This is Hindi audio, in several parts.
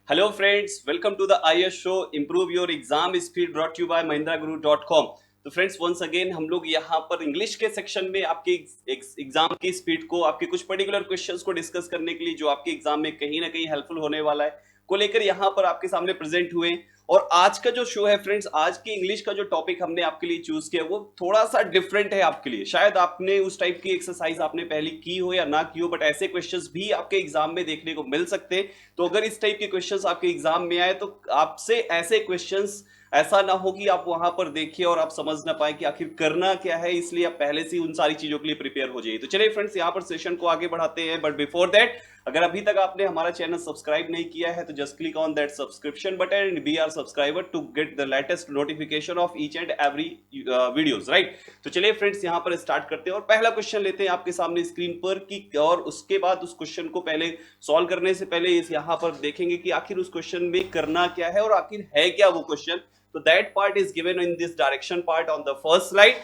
Hello friends, welcome to the IS show Improve Your Exam Speed brought to you by mahindraguru.com। तो फ्रेंड्स वंस अगेन हम लोग यहाँ पर इंग्लिश के सेक्शन में आपके एग्जाम की स्पीड को, आपके कुछ पर्टिकुलर क्वेश्चंस को डिस्कस करने के लिए जो आपके एग्जाम में कहीं ना कहीं हेल्पफुल होने वाला है को लेकर यहाँ पर आपके सामने प्रेजेंट हुए। और आज का जो शो है फ्रेंड्स, आज की इंग्लिश का जो टॉपिक हमने आपके लिए चूज किया वो थोड़ा सा डिफरेंट है आपके लिए। शायद आपने उस टाइप की एक्सरसाइज आपने पहले की हो या ना की हो, बट ऐसे क्वेश्चंस भी आपके एग्जाम में देखने को मिल सकते हैं। तो अगर इस टाइप के क्वेश्चंस आपके एग्जाम में आए तो आपसे ऐसे क्वेश्चंस ऐसा ना हो कि आप वहां पर देखिए और आप समझ ना पाए कि आखिर करना क्या है, इसलिए आप पहले से उन सारी चीजों के लिए प्रिपेयर हो जाइए। तो चलिए फ्रेंड्स यहाँ पर सेशन को आगे बढ़ाते हैं, बट बिफोर दैट अगर अभी तक आपने हमारा चैनल सब्सक्राइब नहीं किया है तो just click on that subscription button and be our subscriber to get the latest notification of each and every videos, right. तो चलिए फ्रेंड्स यहाँ पर स्टार्ट करते हैं और पहला क्वेश्चन लेते हैं आपके सामने स्क्रीन पर की, और उसके बाद उस क्वेश्चन को पहले सॉल्व करने से पहले इस यहाँ पर देखेंगे कि आखिर उस क्वेश्चन में करना क्या है और आखिर है क्या वो question. So that part is given in this direction part on the first slide.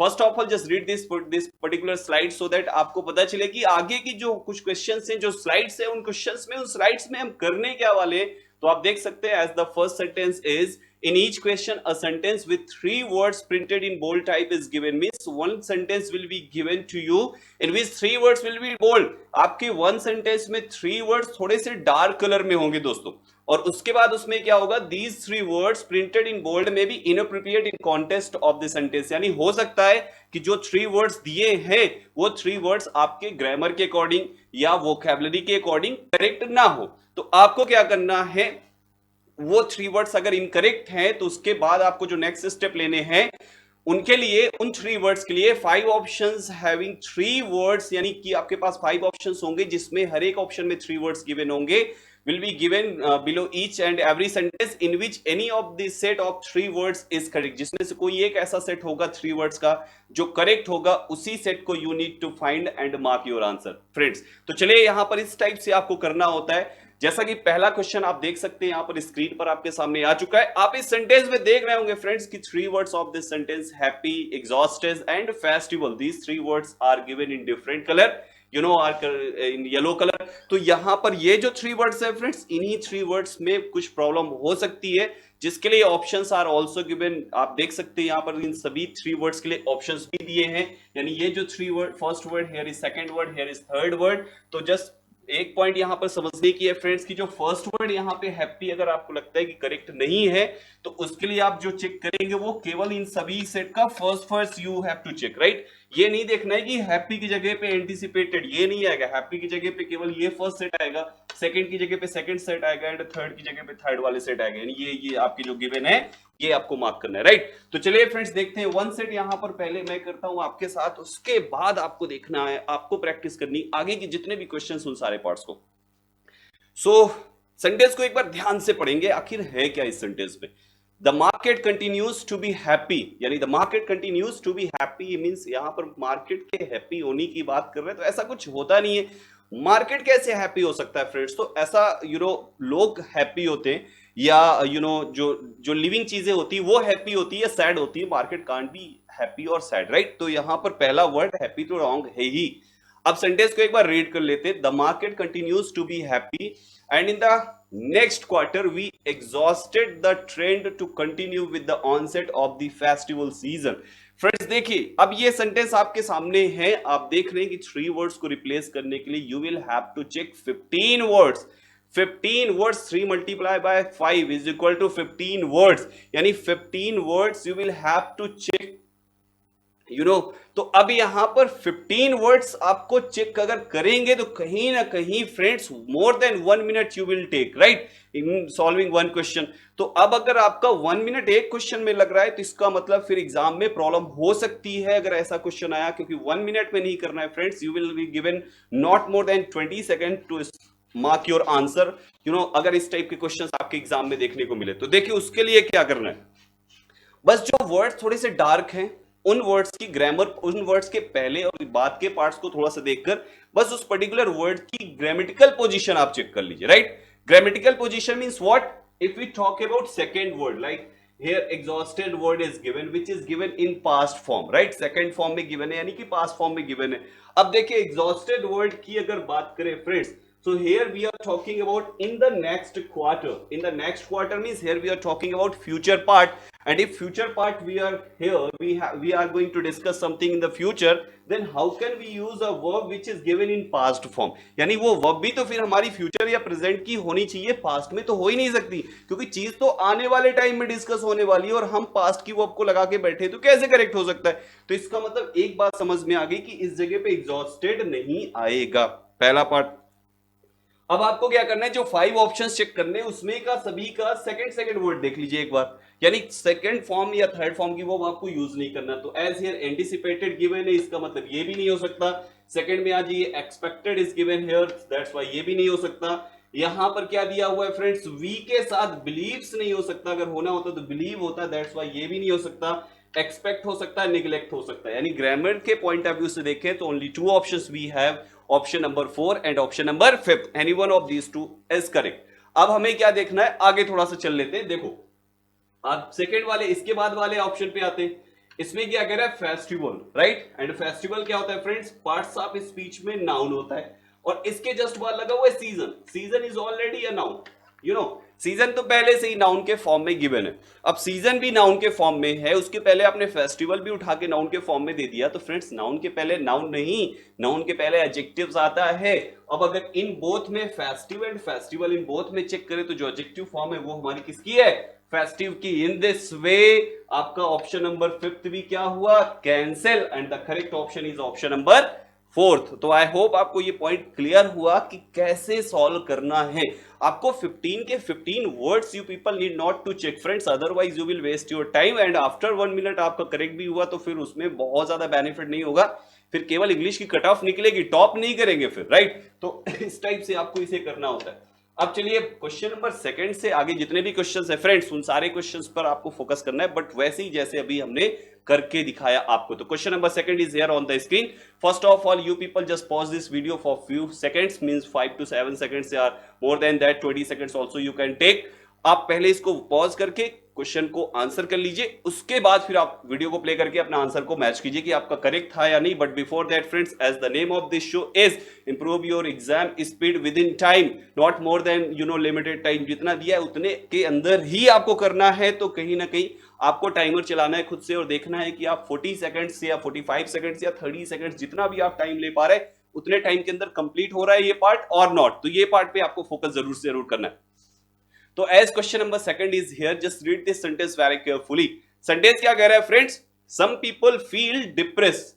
First of all, just read this particular slide so that आपको पता चले कि आगे की जो कुछ क्वेश्चंस हैं, जो स्लाइड्स हैं, उन क्वेश्चंस में, उन स्लाइड्स में हम करने क्या वाले हैं। तो आप देख सकते हैं as the first sentence is in each question a sentence with 3 words printed in bold type is given, means one sentence will be given to you in which 3 words will be bold। आपके वन सेंटेंस में 3 वर्ड्स थोड़े से डार्क कलर में होंगे दोस्तों, और उसके बाद उसमें क्या होगा, these 3 words printed in bold may be inappropriate in context of the sentence। यानी हो सकता है कि जो 3 वर्ड्स दिए हैं वो 3 वर्ड्स आपके ग्रामर के अकॉर्डिंग या वोकैबुलरी के अकॉर्डिंग करेक्ट ना हो। तो आपको क्या करना है, वो 3 वर्ड्स अगर इनकरेक्ट हैं तो उसके बाद आपको जो नेक्स्ट स्टेप लेने हैं उनके लिए, उन 3 वर्ड्स के लिए 5 ऑप्शंस हैविंग 3 वर्ड्स, यानी कि आपके पास 5 ऑप्शंस होंगे जिसमें हर एक ऑप्शन में 3 वर्ड्स गिवन होंगे, will be given below each and every sentence in which any of the set of 3 words is correct। जिसमें से कोई एक ऐसा सेट होगा 3 वर्ड्स का जो करेक्ट होगा, उसी सेट को you need to find and mark your answer friends. तो चलिए यहां पर इस टाइप से आपको करना होता है। जैसा कि पहला क्वेश्चन आप देख सकते हैं यहां पर स्क्रीन पर आपके सामने आ चुका है। आप इस सेंटेंस में देख रहे होंगे फ्रेंड्स कि 3 words of this sentence happy, exhausted and festival, these 3 words are given in different colour, you know are in yellow colour. तो यहां पर ये जो 3 वर्ड्स है फ्रेंड्स, इन्हीं 3 वर्ड्स में कुछ प्रॉब्लम हो सकती है, जिसके लिए ऑप्शंस आर आल्सो गिवन। आप देख सकते हैं यहां पर इन सभी 3 वर्ड्स के लिए ऑप्शंस भी दिए हैं। यानी ये जो 3 word, first word here is, second word here is, third word. तो जस्ट एक पॉइंट यहां पर समझने की है फ्रेंड्स कि जो फर्स्ट वर्ड यहां पे हैप्पी अगर आपको लगता है कि करेक्ट नहीं है तो उसके लिए आप जो चेक करेंगे वो केवल इन सभी सेट का first you have to check, right. ये नहीं देखना है कि हैप्पी की जगह पे एंटिसिपेटेड, ये नहीं आएगा। हैप्पी की जगह पे केवल ये फर्स्ट सेट आएगा, सेकंड की जगह पे सेकंड सेट आएगा एंड थर्ड की जगह पे थर्ड वाले सेट आएगा। यानी ये आपकी जो गिवन है ये आपको मार्क करना है, राइट। तो चलिए फ्रेंड्स देखते हैं वन सेट यहां पर पहले मैं करता हूं आपके साथ, उसके बाद आपको देखना है, आपको प्रैक्टिस करनी आगे की जितने भी क्वेश्चंस उन सारे पार्ट्स को। सो सेंटेंस को एक बार ध्यान से पढ़ेंगे, आखिर है क्या इस सेंटेंस में। The market continues to be happy, यानी the market continues to be happy means यहां पर मार्केट के हैप्पी होने की बात कर रहे हैं, तो ऐसा कुछ होता नहीं है। मार्केट कैसे हैप्पी हो सकता है फ्रेंड्स। तो ऐसा लोग हैप्पी होते हैं या जो जो लिविंग चीजें होती है वो हैप्पी होती है या सैड होती है। मार्केट कांट बी हैप्पी और सैड, राइट। तो यहां पर पहला वर्ड हैप्पी तो रॉन्ग है ही। अब सेंटेंस को एक बार रीड कर लेते हैं। The market continues to be happy and in the next quarter we exhausted the trend to continue with the onset of the festival season. Friends देखिए, अब ये सेंटेंस आपके सामने है, आप देख रहे हैं कि 3 वर्ड्स को रिप्लेस करने के लिए you will have to check 15 words. 15 words 3 multiply by 5 is equal to 15 words, यानी 15 words you will have to check, तो अब यहां पर 15 वर्ड्स आपको चेक अगर करेंगे तो कहीं ना कहीं friends more than 1 minute you will take, right, in solving one question. तो अब अगर आपका 1 मिनट एक क्वेश्चन में लग रहा है तो इसका मतलब फिर एग्जाम में प्रॉब्लम हो सकती है अगर ऐसा क्वेश्चन आया, क्योंकि 1 मिनट में नहीं करना है friends. You will be given not more than 20 second to mark your answer. अगर इस टाइप के क्वेश्चन आपके एग्जाम में देखने को मिले तो देखिए उसके लिए क्या करना है, बस जो वर्ड थोड़े से डार्क हैं उन वर्ड्स की ग्रामर, उन वर्ड्स के पहले और बाद के पार्ट्स को थोड़ा सा देखकर बस उस पर्टिकुलर वर्ड की ग्रामेटिकल पोजीशन आप चेक कर लीजिए, right. Grammatical position means what, if we talk about second word, like here exhausted word is given which is given in past form, right. Second form में गिवन है यानी कि पास्ट फॉर्म में गिवन है। अब देखिए एग्जॉस्टेड वर्ड की अगर बात करें friends So here we are talking about in the next quarter. In the next quarter means here we are talking about future part. And if future part we are here, we are going to discuss something in the future. Then how can we use a verb which is given in past form? यानी वो verb भी तो फिर हमारी future या present की होनी चाहिए, past में तो हो ही नहीं सकती, क्योंकि चीज तो आने वाले टाइम में डिस्कस होने वाली है और हम past की verb को लगा के बैठे तो कैसे करेक्ट हो सकता है? तो इसका मतलब एक बात समझ में आ गई कि इस जगह पे एग्जॉस्टेड नहीं आएगा, पहला पार्ट। अब आपको क्या करना है, जो 5 ऑप्शंस चेक करने हैं उसमें का सभी का सेकंड वर्ड देख लीजिए एक बार, यानी सेकंड फॉर्म या थर्ड फॉर्म की वो आपको यूज नहीं करना। तो एज हियर एंटिसिपेटेड गिवन है, इसका मतलब ये भी नहीं हो सकता। सेकंड में आज ये expected is given here, that's why ये भी नहीं हो सकता। यहां पर क्या दिया हुआ है फ्रेंड्स, वी के साथ बिलीव्स नहीं हो सकता, अगर होना होता तो बिलीव होता, दैट्स व्हाई ये भी नहीं हो सकता। एक्सपेक्ट हो सकता है, निगलेक्ट हो सकता है, यानी ग्रामर के पॉइंट ऑफ व्यू से देखें तो only 2 options we have, option number 4 and option number 5, any one of these 2 is correct. अब हमें क्या देखना है, आगे थोड़ा सा चल लेते हैं। देखो आप सेकंड वाले, इसके बाद वाले ऑप्शन पे आते हैं। इसमें क्या कह रहा है, फेस्टिवल, राइट। एंड फेस्टिवल क्या होता है फ्रेंड्स, पार्ट्स ऑफ स्पीच में नाउन होता है, और इसके जस्ट बाद लगा हुआ है season. Season is already a noun, you know, season तो पहले से ही नाउन के फॉर्म में गिवन है। अब सीजन भी नाउन के फॉर्म में है, उसके पहले आपने फेस्टिवल भी उठा के नाउन के फॉर्म में दे दिया, तो फ्रेंड्स नाउन के पहले नाउन नहीं, नाउन के पहले एडजेक्टिव्स आता है। अब अगर इन बोथ में festive and festival in both में चेक करें तो जो एडजेक्टिव फॉर्म है वो हमारी किसकी है, फेस्टिव की। इन दिस वे आपका ऑप्शन नंबर 5 भी क्या हुआ, cancel, and the correct option is option number 4। तो आई होप आपको ये पॉइंट क्लियर हुआ कि कैसे सॉल्व करना है। आपको 15 के 15 words you people need not to check friends, otherwise you will waste your time, and after 1 minute आपका करेक्ट भी हुआ तो फिर उसमें बहुत ज्यादा बेनिफिट नहीं होगा, फिर केवल इंग्लिश की कट ऑफ निकलेगी, टॉप नहीं करेंगे फिर, राइट। तो इस टाइप से आपको इसे करना होता है। अब चलिए क्वेश्चन नंबर 2 से आगे जितने भी क्वेश्चंस है फ्रेंड्स, उन सारे क्वेश्चंस पर आपको फोकस करना है, बट वैसे ही जैसे अभी हमने करके दिखाया आपको। तो question number 2 is here on the screen. First of all you people just pause this video for few seconds, means 5 to 7 seconds, या more than that 20 seconds also you can take. आप पहले इसको पॉज करके क्वेश्चन को आंसर कर लीजिए, उसके बाद फिर आप वीडियो को प्ले करके अपना आंसर को मैच कीजिए कि आपका करेक्ट था या नहीं। But before that friends, as the name of this show is improve your exam speed within time, not more than limited time, जितना दिया है उतने के अंदर ही आपको करना है। तो कहीं ना कहीं आपको टाइमर चलाना है खुद से और देखना है कि आप 40 सेकंड्स या 45 सेकंड्स या 30 सेकंड्स जितना भी आप टाइम ले पा रहे हैं उतने टाइम के अंदर कंप्लीट हो रहा है ये पार्ट और नॉट। तो ये पार्ट पे आपको फोकस जरूर से जरूर करना है। तो as question number 2 is here, just read this sentence very carefully. Sentence क्या कह रहा है friends, some people feel depressed.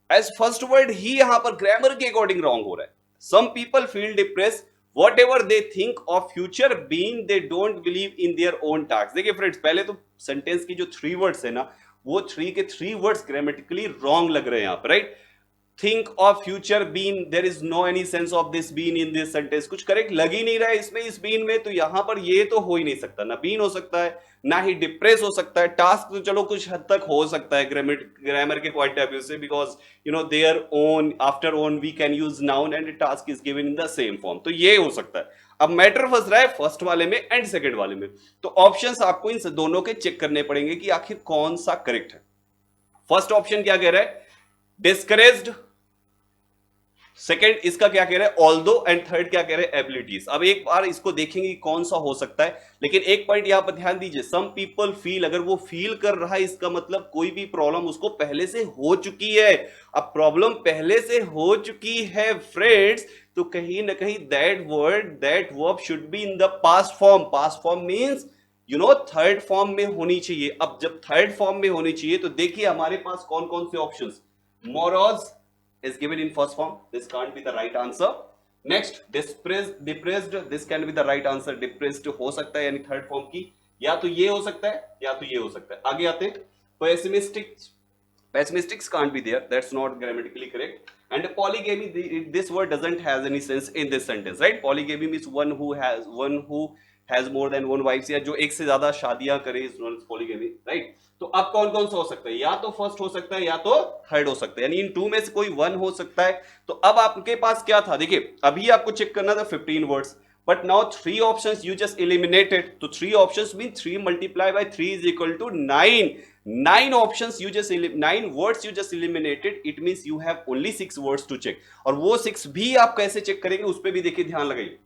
As first word ही यहां पर ग्रामर के अकॉर्डिंग रॉन्ग हो रहा है। Some people feel depressed whatever they think of future being they don't believe in their own tasks। देखिए फ्रेंड्स, पहले तो सेंटेंस की जो 3 वर्ड्स है ना, वो 3 के 3 वर्ड्स ग्रामेटिकली रॉन्ग लग रहे हैं यहाँ पर, right. Think of future been, there is no any sense of this been in this sentence, कुछ करेक्ट लग ही नहीं रहा है इसमें, इस बीन में। तो यहां पर ये तो हो ही नहीं सकता, ना बीन हो सकता है ना ही डिप्रेस हो सकता है। टास्क तो चलो कुछ हद तक हो सकता है ग्रामर के पॉइंट ऑफ व्यू से, because their own, after own we can use noun and task is given in the same form, तो ये हो सकता है। अब मैटर फंस रहा है फर्स्ट वाले में एंड सेकंड वाले में, तो ऑप्शंस आपको इन दोनों के चेक करने पड़ेंगे कि आखिर कौन सा करेक्ट है। फर्स्ट ऑप्शन क्या कह रहा है, डिस्करेज्ड। सेकंड इसका क्या कह रहा है, ऑल्दो, एंड थर्ड क्या कह रहे हैं, एबिलिटीज। अब एक बार इसको देखेंगे कौन सा हो सकता है, लेकिन एक पॉइंट यहां पर ध्यान दीजिए, सम पीपल फील, अगर वो फील कर रहा है इसका मतलब कोई भी प्रॉब्लम उसको पहले से हो चुकी है। अब प्रॉब्लम पहले से हो चुकी है फ्रेंड्स, तो कहीं ना कहीं that verb should be in the past form. Past form means third form में होनी चाहिए। अब जब थर्ड फॉर्म में होनी चाहिए तो देखिए हमारे पास कौन कौन से options, morose is given in first form, this can't be the right answer. Next, depressed, this can be the right answer, depressed हो सकता है, यानी थर्ड फॉर्म की, या तो ये हो सकता है या तो ये हो सकता है। आगे आते pessimistic can't be there, that's not grammatically correct. And polygamy, this word doesn't has any sense in this sentence, right? Polygamy means one who has more than one wives, या जो एक से ज्यादा शादियां करे is known as polygamy, right? तो अब कौन कौन सा हो सकता है, या तो फर्स्ट हो सकता है या तो थर्ड हो सकता है, यानी इन 2 में से कोई 1 हो सकता है। तो अब आपके पास क्या था, देखिए अभी आपको चेक करना था 15 words, but now 3 options you just eliminated. So 3 options mean 3 multiplied by 3 is equal to 9. 9 options you just 9 words you just eliminated. It means you have only 6 words to check. और वो 6 भी आप कैसे चेक करेंगे उस पर भी देखिए, ध्यान लगाइए.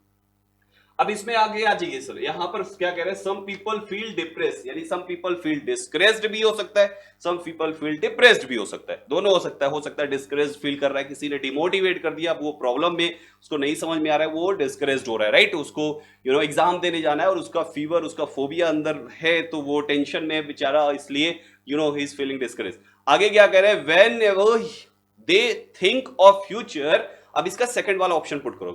अब इसमें आगे आ जाइए सर, यहां पर क्या कह रहे हैं, सम पीपल फील डिप्रेस, यानी सम पीपल फील डिस्करेज्ड भी हो सकता है, सम पीपल फील डिप्रेस्ड भी हो सकता है, दोनों हो सकता है डिस्करेज्ड फील कर रहा है, किसी ने डिमोटिवेट कर दिया, वो प्रॉब्लम में उसको नहीं समझ में आ रहा है, वो डिस्करेज्ड हो रहा है, राइट, उसको एग्जाम देने जाना है और उसका फीवर, उसका फोबिया अंदर है, तो वो टेंशन में बेचारा, इसलिए ही इज फीलिंग डिस्करेज्ड. आगे क्या कह रहे हैं, when ever they think of future. अब इसका सेकंड वाला ऑप्शन पुट करो,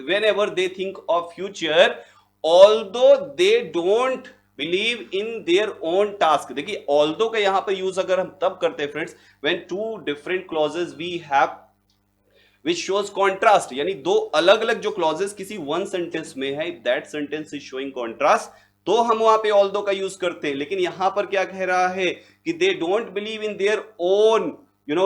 whenever they think of future, although they don't believe in their own task. देखिए although का यहां पर यूज अगर हम तब करते हैं friends, when two different clauses we have which shows contrast, यानी दो अलग अलग जो क्लॉजेस किसी वन सेंटेंस में है, if that sentence is showing contrast, तो हम वहां पे although का यूज करते हैं. लेकिन यहां पर क्या कह रहा है कि they don't believe in their own,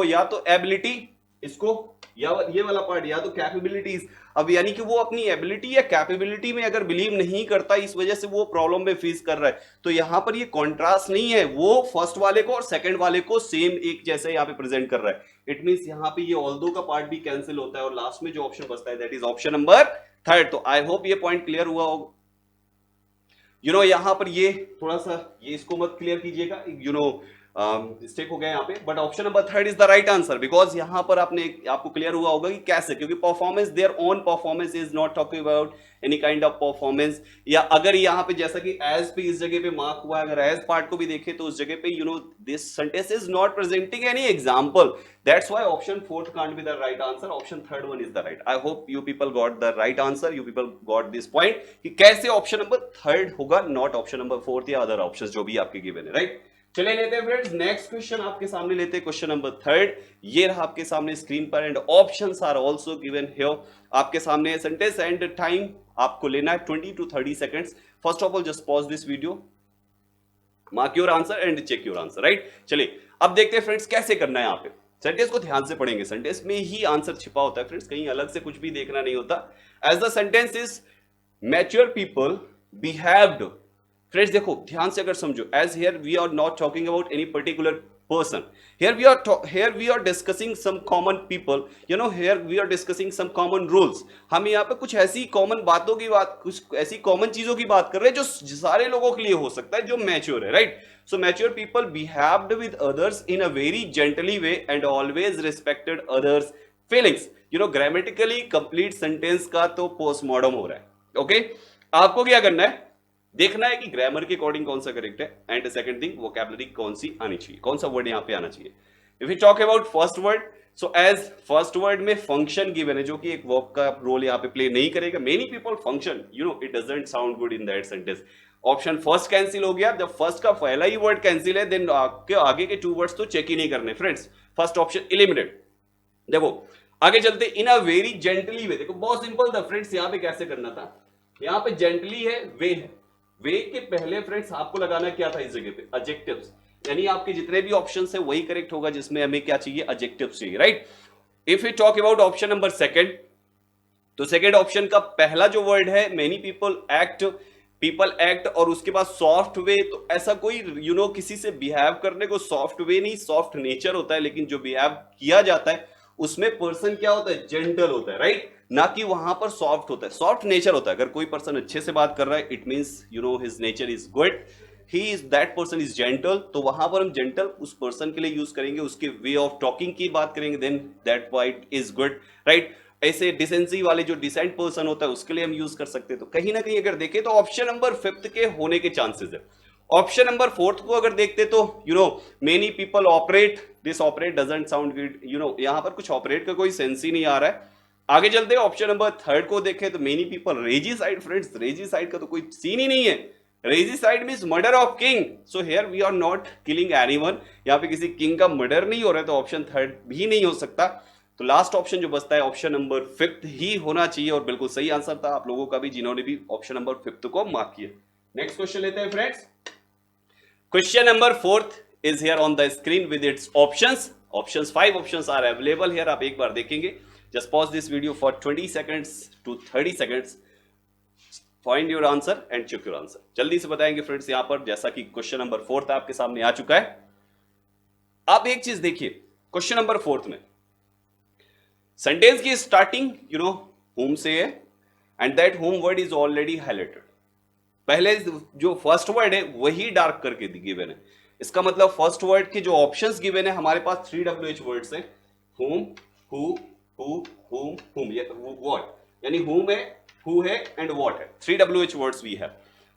या तो एबिलिटी, इसको या ये वाला पार्ट, या तो कैपेबिलिटीज. अब यानी कि वो अपनी एबिलिटी या कैपेबिलिटी में अगर बिलीव नहीं करता, इस वजह से वो प्रॉब्लम में फेस कर रहा है. तो यहां पर ये कॉन्ट्रास्ट नहीं है, वो फर्स्ट वाले को और सेकंड वाले को सेम एक जैसे यहां पे प्रेजेंट कर रहा है. इट मींस यहां पे ये ऑल्दो का पार्ट भी कैंसिल होता है और लास्ट में जो ऑप्शन बचता है दैट इज ऑप्शन नंबर 3. तो आई होप ये पॉइंट क्लियर हुआ होगा. यहां पर ये थोड़ा सा ये इसको मत क्लियर कीजिएगा, मिस्टेक हो गया यहाँ पे, but option number 3 is the right answer, because यहां पर आपको क्लियर हुआ होगा कि कैसे, क्योंकि performance, their own performance is not talking about any kind of performance. या अगर यहाँ पे जैसा कि एज पे इस जगह पे मार्क हुआ है, अगर एज पार्ट को भी देखें तो उस जगह पे this sentence is not presenting any example. That's why option 4 can't be the right answer, option 3 one is the right. I hope you people got the right answer, you people got this point कि कैसे ऑप्शन नंबर 3 होगा, नॉट ऑप्शन नंबर 4 या अदर ऑप्शंस जो भी आपके गिवन है, राइट. चले लेते हैं फ्रेंड्स नेक्स्ट क्वेश्चन आपके सामने लेते हैं, क्वेश्चन नंबर 3. ये रहा आपके सामने स्क्रीन पर and options are also given here. आपके सामने सेंटेंस एंड टाइम आपको लेना है 20 to 30 seconds. First of all just pause this video, mark your answer and check your answer, right. चलिए अब देखते हैं फ्रेंड्स कैसे करना है. यहाँ पे सेंटेंस को ध्यान से पढ़ेंगे, सेंटेंस में ही आंसर छिपा होता है फ्रेंड्स, कहीं अलग से कुछ भी देखना नहीं होता. As the sentence is mature people behaved. Friends देखो ध्यान से अगर समझो, as here we are not talking about any particular person, here we are discussing some common people, here we are discussing some common rules. हम यहाँ पे कुछ ऐसी कॉमन बातों की बात, कुछ ऐसी कॉमन चीजों की बात कर रहे हैं जो सारे लोगों के लिए हो सकता है, जो मैच्योर है, right. So mature people behaved with others in a very gently way and always respected others feelings. Grammatically complete sentence का तो पोस्टमॉर्टम हो रहा है, ओके. आपको क्या करना है, देखना है कि ग्रामर के अकॉर्डिंग कौन सा करेक्ट है, एंड सेकंड थिंग वोकैबुलरी कौन सी आनी चाहिए, कौन सा वर्ड यहाँ पे आना चाहिए. If you talk about first word, so as first word में फंक्शन गिवन है जो कि एक वर्ब का रोल यहाँ पे प्ले नहीं करेगा. Many people function, it doesn't sound good in that sentence. Option first cancel हो गया, जब फर्स्ट का पहला ही वर्ड कैंसिल है देन आगे के 2 वर्ड्स तो चेक ही नहीं करने फ्रेंड्स. First option eliminate. देखो आगे चलते, इन अ वेरी जेंटली वे. देखो बहुत सिंपल था फ्रेंड्स, यहाँ पे कैसे करना था, यहाँ पे जेंटली है, वे है, वे के पहले फ्रेंड्स आपको लगाना क्या था इस जगह पे, एडजेक्टिव्स. यानी आपके जितने भी ऑप्शंस है वही करेक्ट होगा जिसमें हमें क्या चाहिए, एडजेक्टिव्स चाहिए, right. If you talk about option number 2, तो सेकंड ऑप्शन का पहला जो वर्ड है मेनी पीपल एक्ट और उसके बाद सॉफ्ट वे. तो ऐसा कोई किसी से बिहेव करने को सॉफ्ट वे नहीं, सॉफ्ट नेचर होता है, लेकिन जो बिहेव किया जाता है उसमें पर्सन क्या होता है, जेंटल होता है, राइट. ना कि वहां पर सॉफ्ट होता है, सॉफ्ट नेचर होता है. अगर कोई पर्सन अच्छे से बात कर रहा है it means his nature is good, he is that person is gentle. तो वहां पर हम जेंटल उस पर्सन के लिए यूज करेंगे, उसके वे ऑफ टॉकिंग की बात करेंगे, then that white is good, right. ऐसे डिसेंसी वाले जो डिसेंट पर्सन होता है उसके लिए हम यूज कर सकते हैं. तो कहीं ना कहीं अगर देखें तो ऑप्शन नंबर 5 के होने के चांसेस है. ऑप्शन नंबर 4 को अगर देखते तो many people operate, this operate doesn't sound good, यहां पर कुछ ऑपरेट का कोई सेंस ही नहीं आ रहा है. आगे चलते हैं ऑप्शन नंबर 3 को देखें तो many people regicide. Friends regicide का तो कोई सीन ही नहीं है, regicide means murder of king. So here we are not killing anyone, यहाँ पे किसी किंग का मर्डर नहीं हो रहा है, तो ऑप्शन 3 भी नहीं हो सकता. तो लास्ट ऑप्शन जो बचता है ऑप्शन नंबर 5 ही होना चाहिए और बिल्कुल सही आंसर था आप लोगों का भी जिन्होंने भी ऑप्शन नंबर 5 को मार्क किया. नेक्स्ट क्वेश्चन लेते हैं friends. Question number 4 is here on the screen with its options. 5 options are available here, आप एक बार देखेंगे. Just pause this video for 20 seconds to 30 seconds. Find your answer and check your answer. जल्दी से बताएंगे फ्रेंड्स यहां पर, जैसा कि क्वेश्चन नंबर 4 आपके सामने आ चुका है। आप एक चीज देखिए, क्वेश्चन नंबर 4 में सेंटेंस की स्टार्टिंग होम से है and that home word is already highlighted. पहले जो फर्स्ट वर्ड है वही डार्क करके गिवन है। इसका मतलब फर्स्ट वर्ड के जो ऑप्शंस गिवन है, हमारे पास 3 वर्ड्स है, होम, हु, होम, व्हाट, यानी होम है, हु है एंड व्हाट है। 3 वर्ड्स वी है।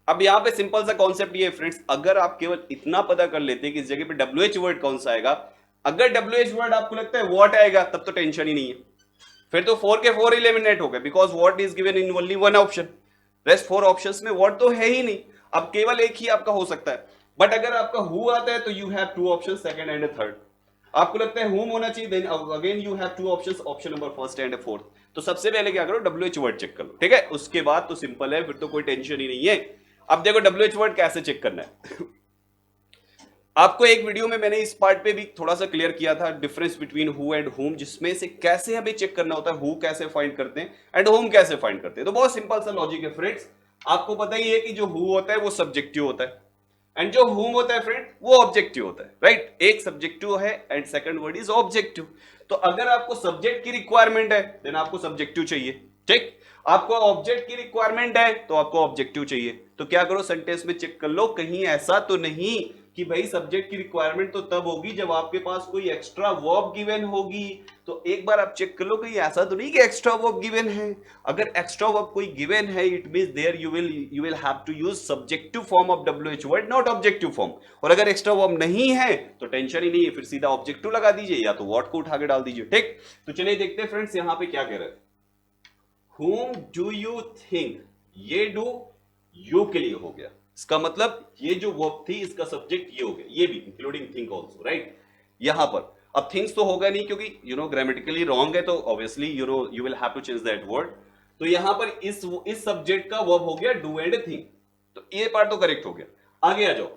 अब यहां पे सिंपल सा कॉन्सेप्ट ये है फ्रेंड्स, अगर आप केवल इतना पता कर लेते हैं कि इस जगह पे WH वर्ड कौन सा आएगा, अगर WH वर्ड आपको लगता है व्हाट आएगा तब तो टेंशन ही नहीं है, फिर तो 4 के 4 एलिमिनेट हो गए, because what is given in only one option. Rest 4 options में व्हाट तो है ही नहीं, अब केवल एक ही आपका हो सकता है। बट अगर आपका हु आता है तो you have 2 options, second and third. आपको लगता है होम होना चाहिए, then again you have 2 options, option number first and fourth. तो सबसे पहले क्या करो, WH वर्ड चेक कर लो, ठीक है। उसके बाद तो सिंपल है, फिर तो कोई टेंशन ही नहीं है। अब देखो WH वर्ड कैसे चेक करना है। आपको एक वीडियो में मैंने इस पार्ट पे भी थोड़ा सा क्लियर किया था, difference between who and home, जिसमें से कैसे हमें चेक करना होता है, हु कैसे फाइंड करते हैं एंड होम कैसे फाइंड करते हैं। तो बहुत सिंपल सा लॉजिक है फ्रेंड्स, आपको पता ही है कि जो हु होता है वो सब्जेक्टिव होता है एंड जो होम होता है फ्रेंड वो ऑब्जेक्टिव होता है, राइट। एक सब्जेक्टिव है and second word is objective. तो अगर आपको सब्जेक्ट की रिक्वायरमेंट है देन आपको सब्जेक्टिव चाहिए, ठीक। आपको ऑब्जेक्ट की रिक्वायरमेंट है तो आपको ऑब्जेक्टिव चाहिए। तो क्या करो, सेंटेंस में चेक कर लो, कहीं ऐसा तो नहीं कि भाई सब्जेक्ट की रिक्वायरमेंट तो तब होगी जब आपके पास कोई एक्स्ट्रा वर्ब गिवन होगी। तो एक बार आप चेक कर लो, कहीं ऐसा तो नहीं कि एक्स्ट्रा वर्ब गिवन है। अगर एक्स्ट्रा वर्ब कोई गिवन है, it means there you will have to use subjective form of WH word, not objective form. और अगर एक्स्ट्रा वर्ब नहीं है तो टेंशन ही नहीं है, फिर सीधा ऑब्जेक्टिव लगा दीजिए या तो व्हाट को उठा के डाल दीजिए, ठीक। तो चलिए देखते हैं फ्रेंड्स यहां पे क्या कह रहे हैं। Whom do you think, ये डू यू के लिए हो गया, इसका मतलब ये जो वर्ब थी इसका सब्जेक्ट ये हो गया, ये भी इंक्लूडिंग थिंक आल्सो, राइट। यहां पर अब थिंग्स तो होगा नहीं क्योंकि ग्रामेटिकली रॉन्ग है, तो obviously you will have to change that word. तो यहां पर इस सब्जेक्ट का वर्ब हो गया डू एंड थिंक, तो ये पार्ट तो करेक्ट हो गया। आगे आ जाओ,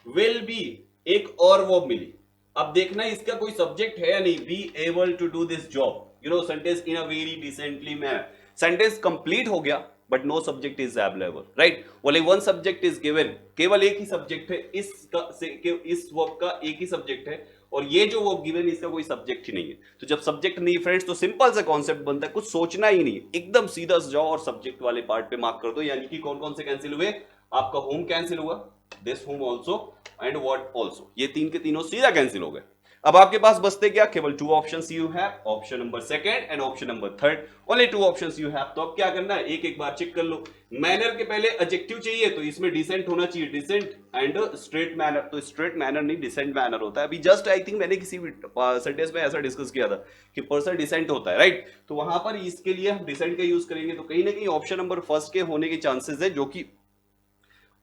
विल बी एक और वर्ब मिली। अब देखना इसका कोई सब्जेक्ट है या नहीं, be able to do this job, sentence in a very decently manner. Sentence complete हो गया but no subject is available, right. Only one subject is given, केवल एक ही सब्जेक्ट है, इस वर्ब का एक ही सब्जेक्ट है और ये जो वर्ब गिवन इसका कोई सब्जेक्ट ही नहीं है। तो जब सब्जेक्ट नहीं फ्रेंड्स तो सिंपल सा कॉन्सेप्ट बनता है, कुछ सोचना ही नहीं, एकदम सीधा जाओ और सब्जेक्ट वाले पार्ट पे मार्क कर दो। यानी कि कौन कौन से कैंसिल हुए, आपका होम कैंसिल हुआ, this home also and what also, ये तीन के तीनों सीधा कैंसिल हो गए। अब आपके पास बचते क्या, केवल 2 options you have, option number second and option number third, only 2 options you have. तो अब क्या करना है, एक एक बार चेक कर लो। मैनर के पहले एडजेक्टिव चाहिए तो इसमें डिसेंट होना चाहिए, डिसेंट एंड स्ट्रेट मैनर। तो स्ट्रेट मैनर नहीं डिसेंट मैनर होता है। अभी जस्ट आई थिंक मैंने किसी सेंटेंस में ऐसा डिस्कस किया था कि पर्सन डिसेंट होता है, राइट। तो वहां पर इसके लिए हम डिसेंट का यूज करेंगे, तो कहीं ना कहीं ऑप्शन नंबर फर्स्ट के होने के चांसेस है, जो कि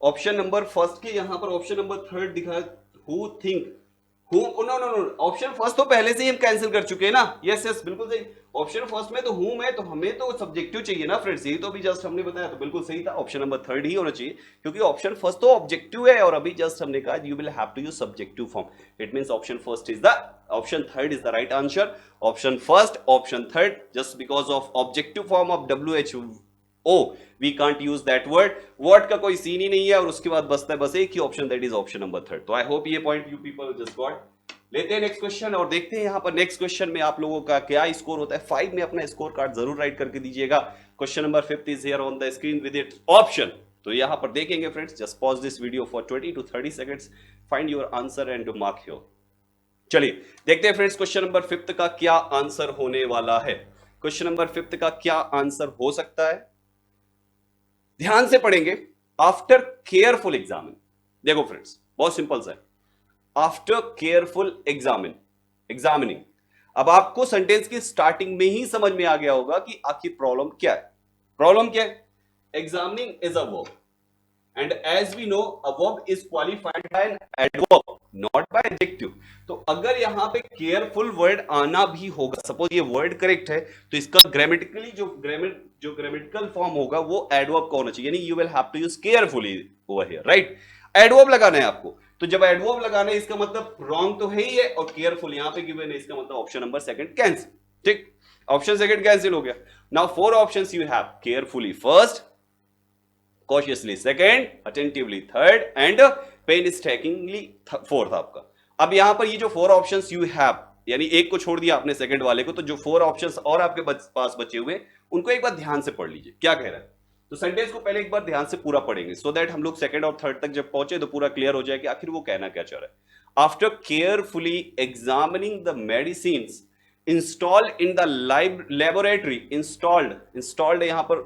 ऑप्शन नंबर फर्स्ट के यहां पर ऑप्शन नंबर थर्ड दिखा, who think, no option first तो पहले से ही हम कैंसिल कर चुके हैं ना। यस बिल्कुल सही, ऑप्शन फर्स्ट में तो हूम है तो हमें तो सब्जेक्टिव चाहिए ना फ्रेंड्स, यही तो अभी जस्ट हमने बताया, तो बिल्कुल सही था, ऑप्शन नंबर थर्ड ही होना चाहिए क्योंकि ऑप्शन फर्स्ट तो ऑब्जेक्टिव है और अभी जस्ट हमने कहा you will have to use subjective form, it means option first is the option third is the right answer. Option first, option third, just because of objective form of WHO we can't use that word. Word का कोई सीन ही नहीं है और उसके बाद बसता है बस एक ही option, that is option number third. तो आई होप ये point you people just got. लेते हैं नेक्स्ट क्वेश्चन और देखते हैं यहाँ पर नेक्स्ट क्वेश्चन में आप लोगों का क्या स्कोर होता है। 5 में अपना स्कोर कार्ड जरूर राइट करके दीजिएगा। Question number 5 is here on the screen with it's option. तो यहाँ पर देखेंगे friends, just pause this video for 20 to 30 seconds, find your answer and mark here. चलिए देखते हैं फ्रेंड्स क्वेश्चन नंबर 5 का क्या आंसर होने वाला है। क्वेश्चन नंबर 5 का क्या आंसर हो सकता है, ध्यान से पढ़ेंगे। आफ्टर केयरफुल एग्जामिन, देखो फ्रेंड्स बहुत सिंपल सा है, आफ्टर केयरफुल एग्जामिनिंग। अब आपको सेंटेंस की स्टार्टिंग में ही समझ में आ गया होगा कि आखिर प्रॉब्लम क्या है। प्रॉब्लम क्या है, examining is a verb and as we know a verb is qualified by an adverb not by adjective. तो अगर यहां पे केयरफुल वर्ड आना भी होगा, सपोज ये वर्ड करेक्ट है, तो इसका ग्रामेटिकली जो ग्रामेटिकल फॉर्म होगा वो एडवर्ब का होना चाहिए, यानी you will have to use carefully over here, right. Adverb लगाना है आपको, तो जब एडवर्ब लगाना है इसका मतलब रॉन्ग तो है ही है और केयरफुल यहां पे गिवन है, इसका मतलब ऑप्शन नंबर सेकंड कैंसिल, ठीक। ऑप्शन सेकंड कैंसिल हो गया। Now 4 options you have, carefully first, cautiously second, attentively third and painstakingly fourth आपका। अब यहां पर ये जो 4 ऑप्शंस यू हैव, यानी एक को छोड़ दिया आपने सेकंड वाले को, तो जो 4 ऑप्शंस और आपके पास बचे हुए उनको एक बार ध्यान से पढ़ लीजिए क्या कह रहा है। तो सेंटेंस को पहले एक बार ध्यान से पूरा पढ़ेंगे सो दैट हम लोग सेकंड और थर्ड तक जब पहुंचे तो पूरा क्लियर हो जाए कि आखिर वो कहना क्या चाह रहा है। After carefully examining the medicines installed in the laboratory, installed यहां पर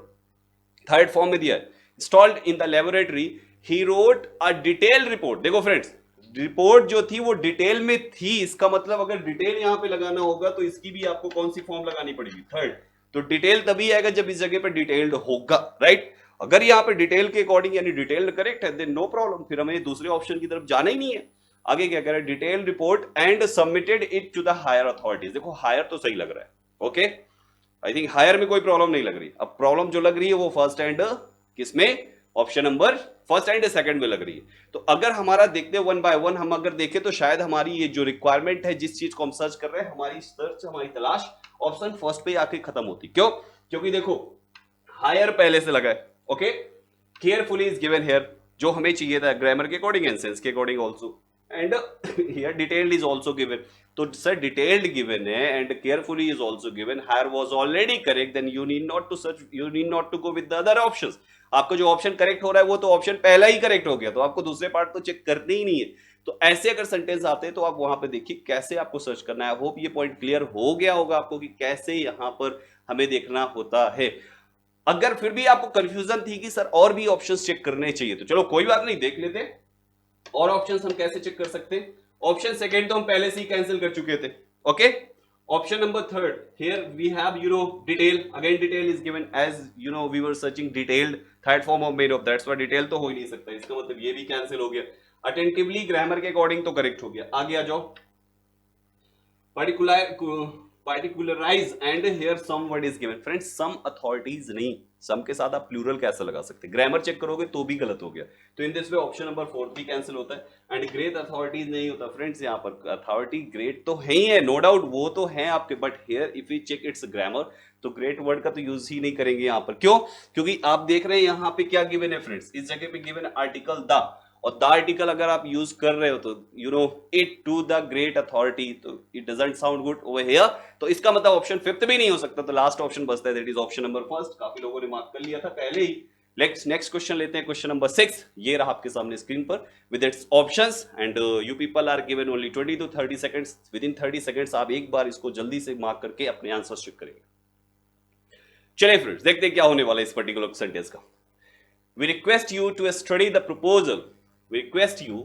थर्ड फॉर्म में दिया है, installed in the laboratory, he wrote a detail report. देखो फ्रेंड्स, रिपोर्ट जो थी वो डिटेल में थी, इसका मतलब अगर डिटेल यहां पे लगाना होगा तो इसकी भी आपको कौन सी फॉर्म लगानी पड़ेगी, थर्ड। तो डिटेल तभी आएगा जब इस जगह पे डिटेल्ड होगा, राइट। अगर यहाँ पे डिटेल के अकॉर्डिंग यानी डिटेल्ड करेक्ट है देन नो प्रॉब्लम, फिर हमें दूसरे ऑप्शन की तरफ जाना ही नहीं है। आगे क्या कह रहा है, detail report and submitted it to the higher authorities. देखो हायर तो सही लग रहा है, ओके, आई थिंक हायर में कोई प्रॉब्लम नहीं लग रही। अब प्रॉब्लम जो लग रही है वो फर्स्ट एंड किसमें, option number first and second में लग रही है। तो अगर हमारा देखते वन बाय वन हम अगर देखें तो शायद हमारी ये जो रिक्वायरमेंट है, जिस चीज को हम सर्च कर रहे हैं, हमारी सर्च, हमारी तलाश ऑप्शन फर्स्ट पे आके खत्म होती। क्यों? क्योंकि देखो हायर पहले से लगा है, okay, carefully is given here, जो हमें चाहिए था ग्रामर के अकॉर्डिंग एंड सेंस के according also, and here detailed is also given. तो सर डिटेल्ड गिवन है and carefully is also given, higher was already correct, then you need not to search, you need not to go with the other options. आपको जो ऑप्शन करेक्ट हो रहा है वो तो ऑप्शन पहला ही करेक्ट हो गया, तो आपको दूसरे पार्ट तो चेक करते ही नहीं है। तो ऐसे अगर सेंटेंस आते हैं तो आप वहां पे देखिए कैसे आपको सर्च करना है। आई होप ये पॉइंट क्लियर हो गया होगा आपको कि कैसे यहां पर हमें देखना होता है। अगर फिर भी आपको कंफ्यूजन थी कि सर और भी ऑप्शंस चेक करने चाहिए, तो चलो कोई बात नहीं, देख लेते और ऑप्शंस हम कैसे चेक कर सकते हैं। ऑप्शन सेकंड तो हम पहले से ही कैंसिल कर चुके थे, okay. Option number third, here we have detail, again detail is given as we were searching detailed, third form of made of, that's why detail तो हो ही नहीं सकता, इसका मतलब ये भी कैंसिल हो गया। अटेंटिवली ग्रामर के अकॉर्डिंग तो करेक्ट हो गया। आगे आ जाओ, particularize and here some word is given. Friends some authorities नहीं, सम के साथ आप प्लूरल कैसे लगा सकते, ग्रामर चेक करोगे तो भी गलत हो गया। तो in this way option number 4 भी कैंसिल होता है। एंड ग्रेट अथॉरिटीज नहीं होता फ्रेंड्स, यहाँ पर अथॉरिटी ग्रेट तो है ही है, नो डाउट वो तो है आपके, but here if you check its grammar तो ग्रेट वर्ड का तो यूज ही नहीं करेंगे यहाँ पर। क्यों? क्योंकि आप देख रहे हैं यहाँ पे क्या गिवन है फ्रेंड्स, इस जगह पे गिवन आर्टिकल द, और द आर्टिकल अगर आप यूज कर रहे हो तो it to the great authority, तो it doesn't sound good over here. तो इसका मतलब ऑप्शन फिफ्थ भी नहीं हो सकता, तो लास्ट ऑप्शन बचता है, that is option number first. काफी लोगों ने मार्क कर लिया था पहले ही। नेक्स्ट क्वेश्चन लेते हैं, क्वेश्चन नंबर 6, ये रहा आपके सामने स्क्रीन पर with its options and you people are given only 20 to 30 seconds. Within 30 seconds आप एक बार इसको जल्दी से मार्क करके अपने आंसर चेक करेंगे। चलिए फ्रेंड्स देखते हैं क्या होने वाला है इस पर्टिकुलर सेंटेंस का। We request you to study the proposal. We request you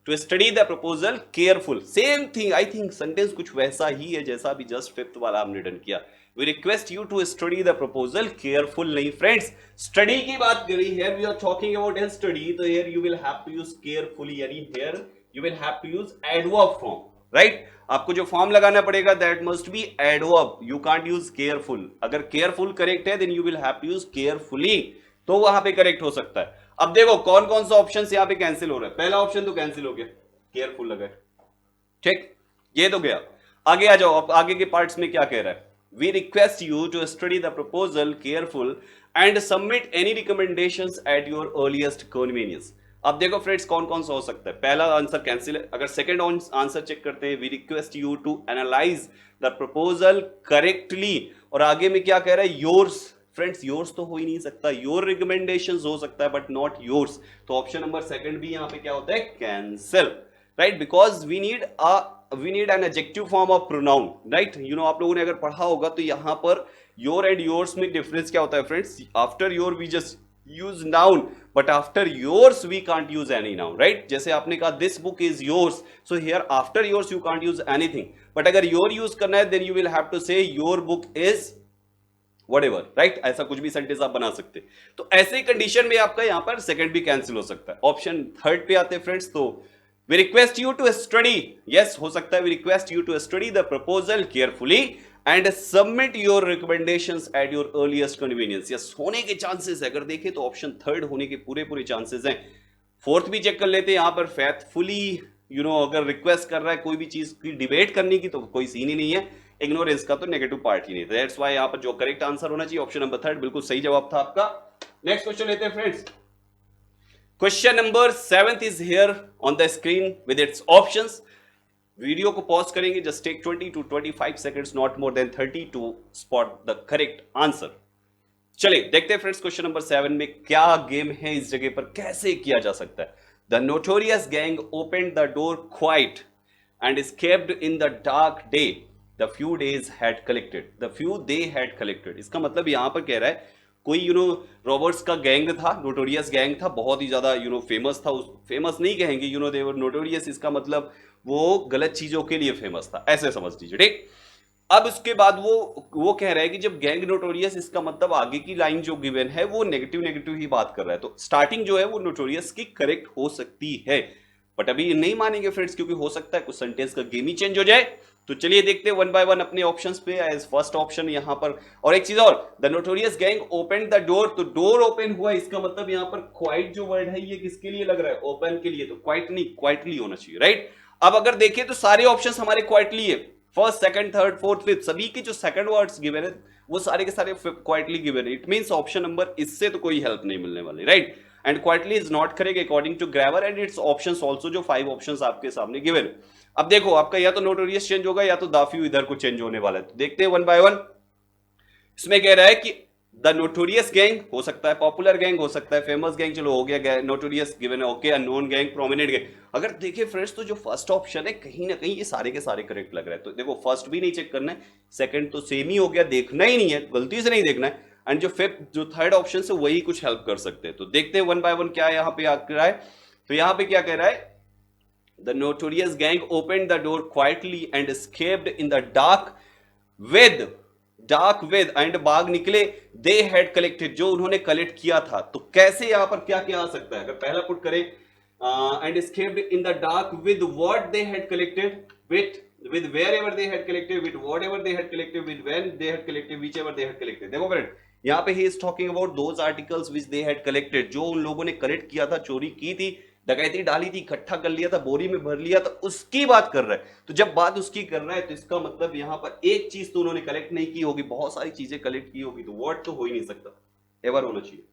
to study the proposal careful. Same thing, I think sentence कुछ वैसा ही है जैसा अभी just fifth वाला हमने डन किया। We request you to study the proposal careful नहीं friends, study की बात करी, here we are talking about study, तो here you will have to use carefully, यानी here you will have to use adverb form, right? आपको जो फॉर्म लगाना पड़ेगा that must be adverb, you can't use careful। अगर careful correct है then you will have to use carefully, तो वहां पे करेक्ट हो सकता है। अब देखो कौन कौन सा ऑप्शन यहां पे कैंसिल हो रहा है। पहला ऑप्शन तो कैंसिल हो गया, केयरफुल लगा है, ठीक, ये तो गया। आगे आ जाओ, अब आगे के पार्ट्स में क्या कह रहा है। We request you to study the proposal careful and submit any recommendations at your earliest convenience. अब देखो फ्रेंड्स कौन कौन सा हो सकता है। पहला आंसर कैंसिल है। अगर सेकंड आंसर चेक करते हैं, we request you to analyse the proposal correctly, और आगे में क्या कह रहा है, योर्स। फ्रेंड्स योर्स तो हो ही नहीं सकता, योर रिकमेंडेशंस हो सकता है बट नॉट योर्स, तो ऑप्शन नंबर सेकंड भी यहां पे क्या होता है, cancel, right, because we need an adjective form of pronoun, right. आप लोगों ने अगर पढ़ा होगा तो यहां पर योर एंड योर्स में डिफरेंस क्या होता है friends. After your we just use noun, but after yours we can't use any noun, right. जैसे आपने कहा this book is yours, so here after yours you can't use anything, but अगर योर यूज करना है then you will have to say your book is whatever, right, ऐसा कुछ भी सेंटेंस आप बना सकते। तो ऐसे कंडीशन में आपका यहां पर सेकंड भी कैंसिल हो सकता है। ऑप्शन थर्ड पे आते हैं फ्रेंड्स, तो we request you to study, yes हो सकता है, we request you to study the proposal carefully and submit your recommendations at your earliest convenience. Yes होने के चांसेस है, अगर देखें तो ऑप्शन थर्ड होने के पूरे चांसेस हैं। फोर्थ भी चेक कर लेते हैं, यहां पर फेथफुली अगर रिक्वेस्ट कर रहा है कोई भी चीज की डिबेट करने की तो कोई सीन ही नहीं है, इग्नोरेंस का तो नेगेटिव पार्ट ही नहीं। दैट्स व्हाई यहां पर जो करेक्ट आंसर होना चाहिए ऑप्शन नंबर थर्ड, बिल्कुल सही जवाब था आपका। नेक्स्ट क्वेश्चन लेते हैं friends, question number 7 is here on the screen with its options. Video को पॉज करेंगे, just take 20 to 25 seconds, not more than 30 to spot the correct answer. चलिए देखते हैं फ्रेंड्स क्वेश्चन नंबर 7 में क्या गेम है, इस जगह पर कैसे किया जा सकता है. The notorious gang opened the door quiet and escaped in the dark day the few days had collected. The few they had collected, इसका मतलब यहां पर कह रहा है कोई रॉबर्ट्स का गैंग था, नोटोरियस गैंग था, बहुत ही ज्यादा फेमस था. फेमस नहीं कहेंगे, दे वर नोटोरियस, इसका मतलब वो गलत चीजों के लिए फेमस था, ऐसे समझ लीजिए. ठीक, अब उसके बाद वो कह रहा है कि जब गैंग नोटोरियस, इसका मतलब आगे की लाइन जो गिवन है वो नेगेटिव नेगेटिव ही बात कर रहा है. तो स्टार्टिंग जो है वो नोटोरियस की करेक्ट हो सकती है, बट अभी नहीं मानेंगे फ्रेंड्स, क्योंकि हो सकता है कुछ सेंटेंस का गेम ही चेंज हो जाए. तो चलिए देखते हैं वन बाय वन अपने ऑप्शंस पे. एज फर्स्ट ऑप्शन यहां पर, और एक चीज और, the notorious gang open the door, तो डोर ओपन हुआ, इसका मतलब यहां पर क्वाइट जो वर्ड है ये किसके लिए लग रहा है, ओपन के लिए. तो क्वाइट नहीं, क्वाइटली होना चाहिए, राइट. अब अगर देखें तो सारे ऑप्शंस हमारे क्वाइटली है, first second third fourth fifth, सभी के जो सेकंड वर्ड्स गिवन है वो सारे के सारे क्वाइटली गिवन है. इट मींस ऑप्शन नंबर, इससे तो कोई हेल्प नहीं मिलने वाली, right. And quietly is not correct according to grammar and its options also, जो 5 ऑप्शंस आपके सामने गिवन है. अब देखो आपका या तो नोटोरियस चेंज होगा या तो द फ्यू इधर को चेंज होने वाला है. तो देखते हैं वन बाय वन. इसमें कह रहा है कि द नोटोरियस गैंग हो सकता है, पॉपुलर गैंग हो सकता है, फेमस गैंग, चलो हो गया, नोटोरियस गिवन है, okay. Unknown gang, prominent gang. अगर देखें फ्रेंड्स तो जो फर्स्ट ऑप्शन है कहीं ना कहीं ये सारे के सारे करेक्ट लग रहा है. तो देखो फर्स्ट भी नहीं चेक करना है, सेकंड तो सेम ही हो गया, देखना ही नहीं है, गलती से नहीं देखना है. एंड जो फिफ्थ जो थर्ड ऑप्शन है वही कुछ हेल्प कर सकते हैं. तो देखते हैं वन बाय वन क्या यहाँ पे आ रहा है. तो यहाँ पे क्या कह रहा है, the notorious gang opened the door quietly and escaped in the dark with and बाग निकले, दे हैड कलेक्टेड, जो उन्होंने कलेक्ट किया था. तो कैसे यहां पर क्या क्या आ सकता है, अगर पहला पुट करें and escaped in the dark with what they had collected, with wherever they had collected, with whatever they had collected, with when they had collected, whichever they had collected. देखो फ्रेंड यहाँ पे he is talking about those articles which they had collected, जो उन लोगों ने कलेक्ट किया था, चोरी की थी, डकैती डाली थी, इकट्ठा कर लिया था, बोरी में भर लिया था, उसकी बात कर रहा है. तो जब बात उसकी कर रहा है तो इसका मतलब यहाँ पर एक चीज तो उन्होंने कलेक्ट नहीं की होगी, बहुत सारी चीजें कलेक्ट की होगी. तो वर्ड तो हो ही नहीं सकता, एवर होना चाहिए.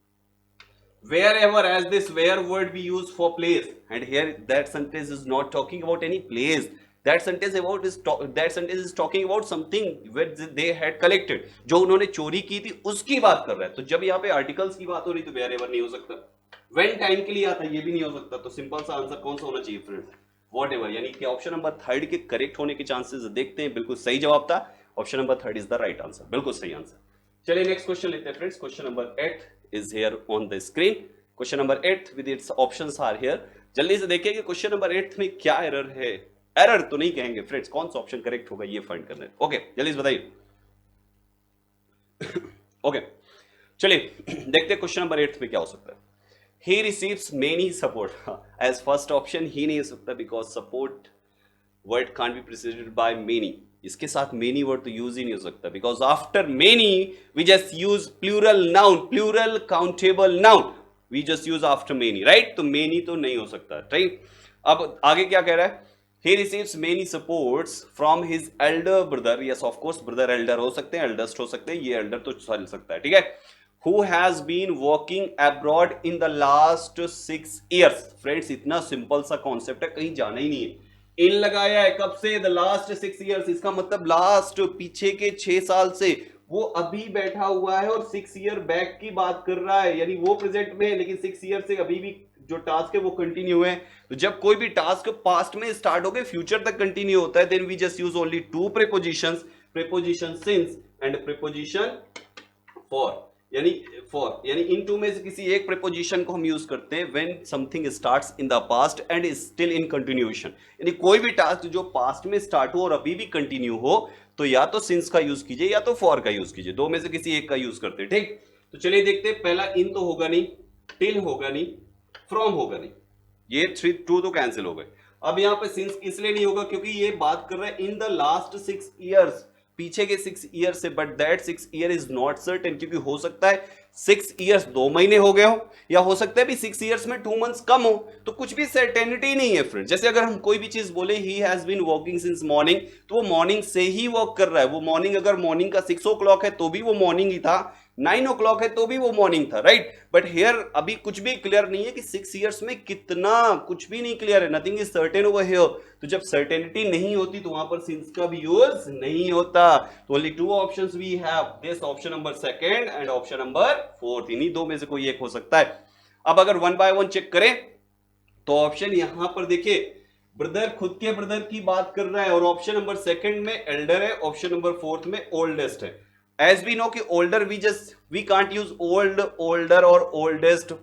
Wherever, as this where word be used for place, and here that sentence is not talking about any place. That sentence is talking about something where they had collected, जो उन्होंने चोरी की थी उसकी बात कर रहा है. तो जब यहाँ पे आर्टिकल्स की बात हो रही तो wherever नहीं हो सकता, when टाइम के लिए आता है ये भी नहीं हो सकता. तो सिंपल सा आंसर कौन सा होना चाहिए फ्रेंड्स, whatever. यानी कि ऑप्शन नंबर थर्ड के करेक्ट होने के चांसेस देखते हैं, बिल्कुल सही जवाब था. Option number third is the right answer, बिल्कुल सही आंसर. चलिए नेक्स्ट क्वेश्चन लेते हैं friends. Question number 8 is here on the screen. Question number 8 with its options are here. जल्दी से देखिए कि क्वेश्चन नंबर 8 में क्या एरर है. एरर तो नहीं कहेंगे फ्रेंड्स, कौन सा ऑप्शन करेक्ट होगा ये फाइंड करना है. ओके जल्दी से बताइए. ओके चलिए देखते हैं क्वेश्चन नंबर 8 में क्या हो सकता है. He receives many support, as first option ही नहीं हो सकता, because support word can't be preceded by many. इसके साथ मेनी वर्ड तो यूज ही नहीं हो सकता, because after many we just use plural noun, plural countable noun, we just use after many, right. तो मेनी तो नहीं हो सकता, राइट. अब आगे क्या कह रहा है, he receives many supports from his elder brother. Yes, of course, brother elder हो सकते हैं, eldest हो सकते हैं, ये elder तो चल सकता है, ठीक है. Who has been working abroad in the last 6 years. Friends इतना सिंपल सा कॉन्सेप्ट है, कहीं जाना ही नहीं है. इन लगाया है कब से, the last 6 years, इसका मतलब लास्ट पीछे के 6 साल से. वो अभी बैठा हुआ है और 6 ईयर बैक की बात कर रहा है, यानी वो प्रेजेंट में है लेकिन 6 ईयर से अभी भी जो टास्क है वो कंटिन्यू है. तो जब कोई भी टास्क पास्ट में स्टार्ट हो गए फ्यूचर तक कंटिन्यू होता है, then we just use only 2 prepositions, preposition since and preposition for. यानी इन 2 में से किसी एक प्रीपोजिशन को हम यूज करते हैं when something starts in the past and is still in continuation. यानी कोई भी टास्क जो पास्ट में स्टार्ट हो और अभी भी कंटिन्यू हो, तो या तो सिंस का यूज कीजिए या तो फॉर का यूज कीजिए, 2 में से किसी एक का यूज करते हैं, ठीक. तो चलिए देखते हैं. पहला इन तो होगा नहीं, टिल होगा नहीं, फ्रॉम होगा नहीं, ये 2 तो कैंसिल हो गए. अब यहां पे सिंस इसलिए नहीं होगा क्योंकि ये बात कर रहा है इन द लास्ट 6 इयर्स, पीछे के 6 ईयर से, but that 6 year is not certain, क्योंकि हो सकता है 6 इयर्स 2 महीने हो गए हो, या हो सकता है भी 6 इयर्स में 2 मंथ्स कम हो. तो कुछ भी सर्टेनिटी नहीं है फ्रेंड. जैसे अगर हम कोई भी चीज बोले he has been walking since morning, तो वो मॉर्निंग से ही वॉक कर रहा है. वो मॉर्निंग अगर मॉर्निंग का 6 o'clock है तो भी वो मॉर्निंग ही था, 9 o'clock है तो भी वो मॉर्निंग था, राइट? बट हियर अभी कुछ भी क्लियर नहीं है कि 6 years में कितना, कुछ भी नहीं क्लियर है, nothing is certain over here. तो जब सर्टेनिटी नहीं होती तो वहां पर सिंस का भी यूज नहीं होता। तो only two options we have, this option number second and option number fourth, इन्हीं दो में से कोई एक हो सकता है। अब अगर वन बाय वन चेक करें तो ऑप्शन यहां पर देखिए, ब्रदर खुद के ब्रदर की बात कर रहा है और ऑप्शन नंबर सेकंड में एल्डर है, ऑप्शन नंबर फोर्थ में ओल्डेस्ट है। एज वी नो कि older we can't use old, older और oldest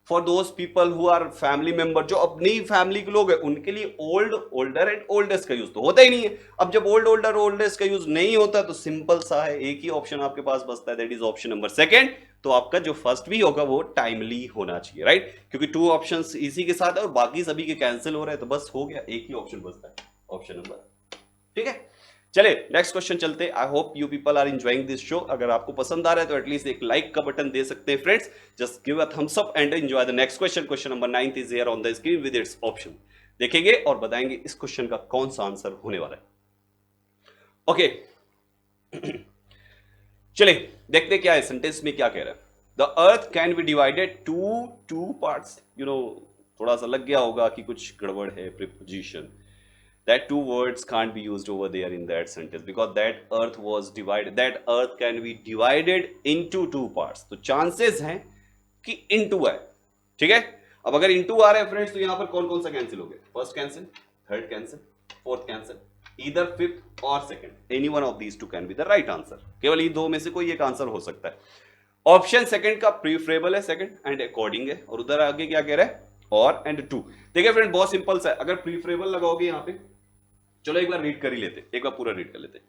for those people who are family member, जो अपनी फैमिली के लोग हैं उनके लिए ओल्ड, ओल्डर एंड ओल्डेस्ट का यूज तो होता ही नहीं है। अब जब ओल्ड, ओल्डर, ओल्डेस्ट का यूज नहीं होता तो सिंपल सा है, एक ही ऑप्शन आपके पास बचता है, that is option number second. तो आपका जो फर्स्ट भी होगा वो टाइमली होना चाहिए, राइट? क्योंकि टू ऑप्शंस इसी के साथ है और बाकी सभी के कैंसिल हो रहे हैं, तो बस हो गया, एक ही ऑप्शन बचता है, ऑप्शन नंबर, ठीक है। चले नेक्स्ट क्वेश्चन चलते। I hope you people are enjoying this show. अगर आपको पसंद आ रहा है तो एटलीस्ट एक लाइक का बटन दे सकते हैं friends. Just give a thumbs up and enjoy the next question. Question number 9 is here on the screen with it's option. देखेंगे और बताएंगे इस क्वेश्चन का कौन सा आंसर होने वाला है। ओके चले देखते क्या है सेंटेंस में क्या कह रहा है। The earth can be divided two parts. You know थोड़ा सा लग गया होगा कि कुछ गड़बड़ है preposition, that two words can't be used over there in that sentence because that earth was divided, that earth can be divided into two parts। तो chances हैं कि into है, ठीक है। अब अगर into आ रहा है फ्रेंड्स तो यहां पर कौन कौन सा कैंसिल हो गया? First cancel, third cancel, fourth cancel, either fifth और second, any one of these two can be the right answer. केवल ये दो में से कोई एक आंसर हो सकता है। ऑप्शन सेकंड का प्रीफरेबल है, सेकंड एंड अकॉर्डिंग है, और उधर आगे क्या कह रहा है? और एंड टू। देखिए फ्रेंड बहुत सिंपल सा है, अगर प्रीफरेबल लगाओगे यहां पे, चलो एक बार रीड कर ही लेते, एक बार पूरा रीड कर लेते।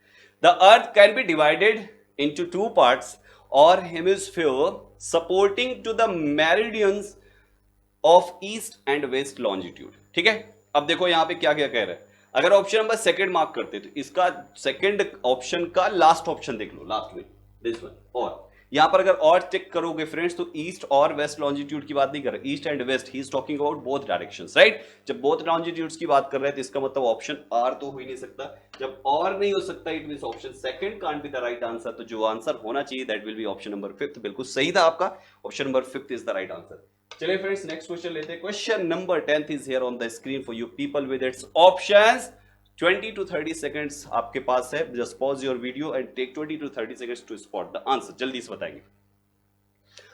The earth can be divided into two parts or hemisphere supporting to the meridians of east and west longitude, ठीक है। अब देखो यहां पे क्या क्या कह रहा है। अगर ऑप्शन नंबर सेकंड मार्क करते तो इसका सेकंड ऑप्शन का लास्ट ऑप्शन देख लो, लास्ट में दिस वन। और यहां पर अगर और चेक करोगे फ्रेंड्स तो ईस्ट और वेस्ट लॉन्जिट्यूड की बात नहीं कर रहे, east and west, he is talking about both directions, right. जब बोथ लॉन्जिट्यूड्स की बात कर रहे हैं तो इसका मतलब ऑप्शन आर तो हो ही नहीं सकता। जब और नहीं हो सकता it means option second can't be the right answer. तो जो आंसर होना चाहिए that will be option number fifth. बिल्कुल सही था आपका, option number fifth is the right answer. चलिए फ्रेंड्स नेक्स्ट क्वेश्चन लेते हैं। Question number 10 is here on the screen for you people with its options. 20 to 30 seconds आपके पास है, just pause your video and take 20 to 30 seconds to spot the answer. जल्दी से बताएंगे।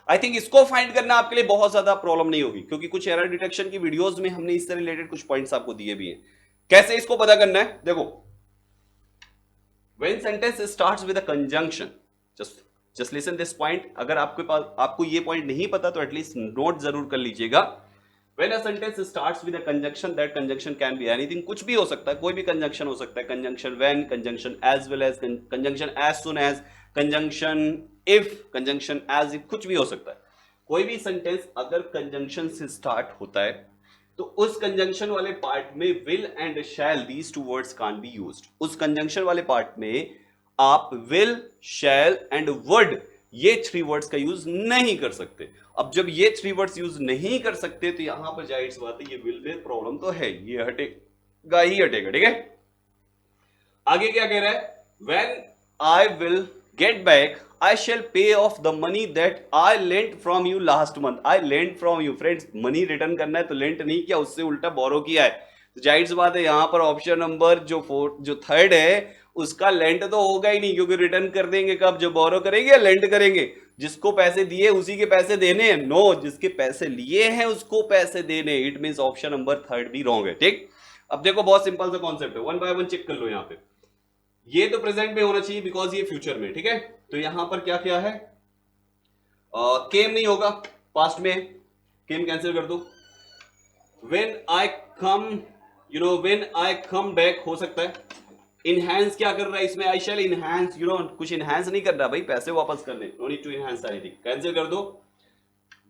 आई थिंक इसको फाइंड करना आपके लिए बहुत ज्यादा प्रॉब्लम नहीं होगी, क्योंकि कुछ एरर डिटेक्शन की वीडियोस में हमने इससे रिलेटेड कुछ पॉइंट्स आपको दिए भी हैं। कैसे इसको पता करना है, देखो when sentence starts with a conjunction, just listen this point. अगर आपके पास आपको ये पॉइंट नहीं पता तो एटलीस्ट नोट जरूर कर लीजिएगा। When a sentence starts with a conjunction, that conjunction can be anything, कुछ भी हो सकता है, कोई भी कंजंक्शन हो सकता है। Conjunction when, conjunction as well as, conjunction as soon as, conjunction if, conjunction as if, कुछ भी हो सकता है। कोई भी सेंटेंस अगर कंजंक्शन से स्टार्ट होता है तो उस कंजंक्शन वाले पार्ट में will and shall, these two words can't be used. उस कंजंक्शन वाले पार्ट में आप विल, शैल एंड वुड, ये थ्री वर्ड्स का यूज नहीं कर सकते। अब जब ये थ्री वर्ड्स यूज नहीं कर सकते तो यहां पर जाहिर सी बात है ये विल में प्रॉब्लम तो है, ये हटेगा ही हटेगा, ठीक है। आगे क्या कह रहा है? When I will get back I shall pay off the money that I lent from you last month। I lent from you, friends money return करना है तो लेंट नहीं किया, उससे उल्टा बोरो किया है। तो जाहिर सी बात है यहां पर ऑप्शन नंबर जो थर्ड है उसका लेंट तो होगा ही नहीं, क्योंकि रिटर्न कर देंगे कब? जब बोरो करेंगे या लेंट करेंगे? जिसको पैसे दिए उसी के पैसे देने हैं? नो, जिसके पैसे लिए हैं उसको पैसे देने। It means option number third भी रॉन्ग है, ठीक। अब देखो बहुत सिंपल सा कॉन्सेप्ट है, वन बाय वन चेक कर लो। यहाँ पे ये तो प्रेजेंट में होना चाहिए बिकॉज ये फ्यूचर में, ठीक है। तो यहां पर क्या क्या है? केम नहीं होगा, पास्ट में केम कैंसिल कर दो। When I come, you know when I come back हो सकता है। इनहैंस क्या कर रहा है इसमें? I shall enhance, you know कुछ इनहैंस नहीं कर रहा भाई, पैसे वापस करने, no need to enhance anything, cancel कर दो।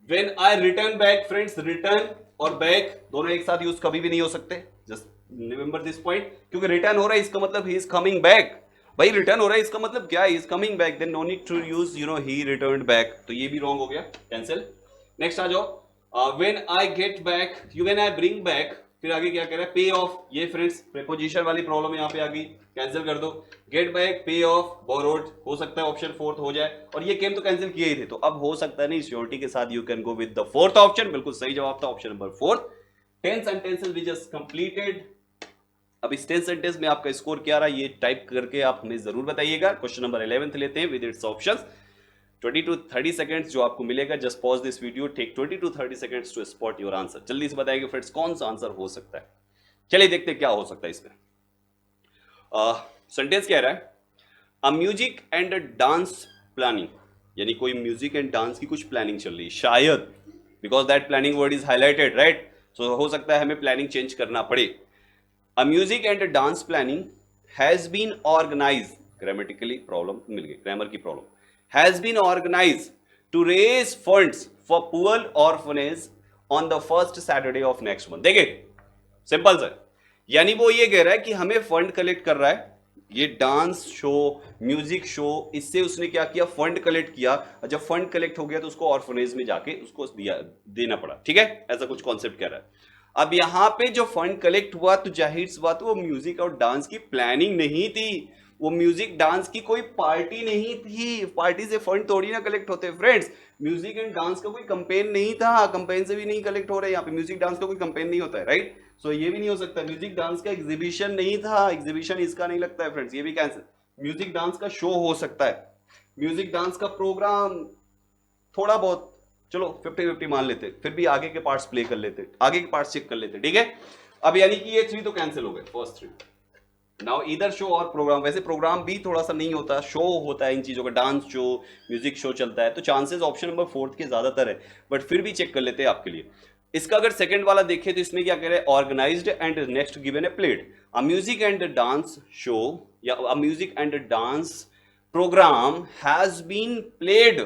When I return back, friends return और बैक दोनों एक साथ यूज कभी भी नहीं हो सकते, जस्ट रिमेंबर दिस पॉइंट। क्योंकि रिटर्न हो रहा है इसका मतलब ही इज कमिंग बैक। भाई रिटर्न हो रहा है इसका मतलब क्या है? Is coming back, then no need to use you know he returned back. तो ये भी रॉन्ग हो गया, कैंसिल। नेक्स्ट आ जाओ। When I get back, when I bring back फिर आगे क्या कह रहा है, पे ऑफ, ये फ्रेंड्स प्रीपोजिशन वाली प्रॉब्लम यहाँ पे आ गई, कैंसिल कर दो। गेट बैक, पे ऑफ, बोरोड, हो सकता है ऑप्शन फोर्थ हो जाए, और ये केम तो कैंसिल किए ही थे, तो अब हो सकता है नहीं, श्योरिटी के साथ you can go with the fourth option, बिल्कुल सही जवाब था option number fourth. 10 sentences we just completed. अब इस 10 सेंटेंस में आपका स्कोर क्या रहा, ये टाइप करके आप हमें जरूर बताइएगा। क्वेश्चन नंबर 11 लेते हैं with its options. 20 to 30 seconds जो आपको मिलेगा, just pause this video, take 20 to 30 seconds to spot your answer. जल्दी से बताइए फ्रेंड्स कौन सा आंसर हो सकता है। चलिए देखते हैं क्या हो सकता है इसमें। सेंटेंस कह रहा है, अ म्यूजिक एंड डांस प्लानिंग, यानी कोई म्यूजिक एंड डांस की कुछ प्लानिंग चल रही है शायद, because that planning word is highlighted, right. So हो सकता है हमें प्लानिंग चेंज करना पड़े। A music and dance planning has been organize, grammatically problem मिल गई, ग्रामर की problem, has been organized to raise funds for poor orphanage on the first Saturday of next month। देखिए सिंपल सर, यानी वो ये कह रहा है कि हमें फंड कलेक्ट कर रहा है, ये डांस शो, म्यूजिक शो, इससे उसने क्या किया, फंड कलेक्ट किया, और जब फंड कलेक्ट हो गया तो उसको ऑर्फनेज में जाके उसको देना पड़ा, ठीक है, ऐसा कुछ कॉन्सेप्ट कह रहा है। अब यहां पे जो फंड कलेक्ट हुआ तो जाहिर सी बात वो म्यूजिक और डांस की प्लानिंग नहीं थी, वो म्यूजिक डांस की कोई पार्टी नहीं थी, पार्टी से फंड थोड़ी ना कलेक्ट होते फ्रेंड्स। म्यूजिक एंड डांस का कोई कंपेन नहीं था, कंपेन से भी नहीं कलेक्ट हो रहा है यहाँ पे, म्यूजिक डांस का कोई कंपेन नहीं होता है, राइट। सो ये भी नहीं हो सकता, म्यूजिक डांस का एग्जीबिशन नहीं था, एग्जीबिशन इसका नहीं लगता है फ्रेंड्स, ये भी कैंसिल। म्यूजिक डांस का शो हो सकता है, म्यूजिक डांस का प्रोग्राम थोड़ा बहुत, चलो 50-50 मान लेते, फिर भी आगे के पार्ट्स प्ले कर लेते, आगे के पार्ट्स चेक कर लेते, ठीक है। अब यानी कि ये 3 तो कैंसिल हो गए, फर्स्ट 3। नाउ इधर शो और प्रोग्राम, वैसे प्रोग्राम भी थोड़ा सा नहीं होता, शो होता है इन चीजों का, डांस शो, म्यूजिक शो चलता है, तो चांसेस ऑप्शन नंबर 4 के ज्यादातर है, बट फिर भी चेक कर लेते हैं आपके लिए। इसका अगर सेकंड वाला देखें तो इसमें क्या कह रहे हैं, organized and next given a played a music and dance show, या a music and dance program has been played,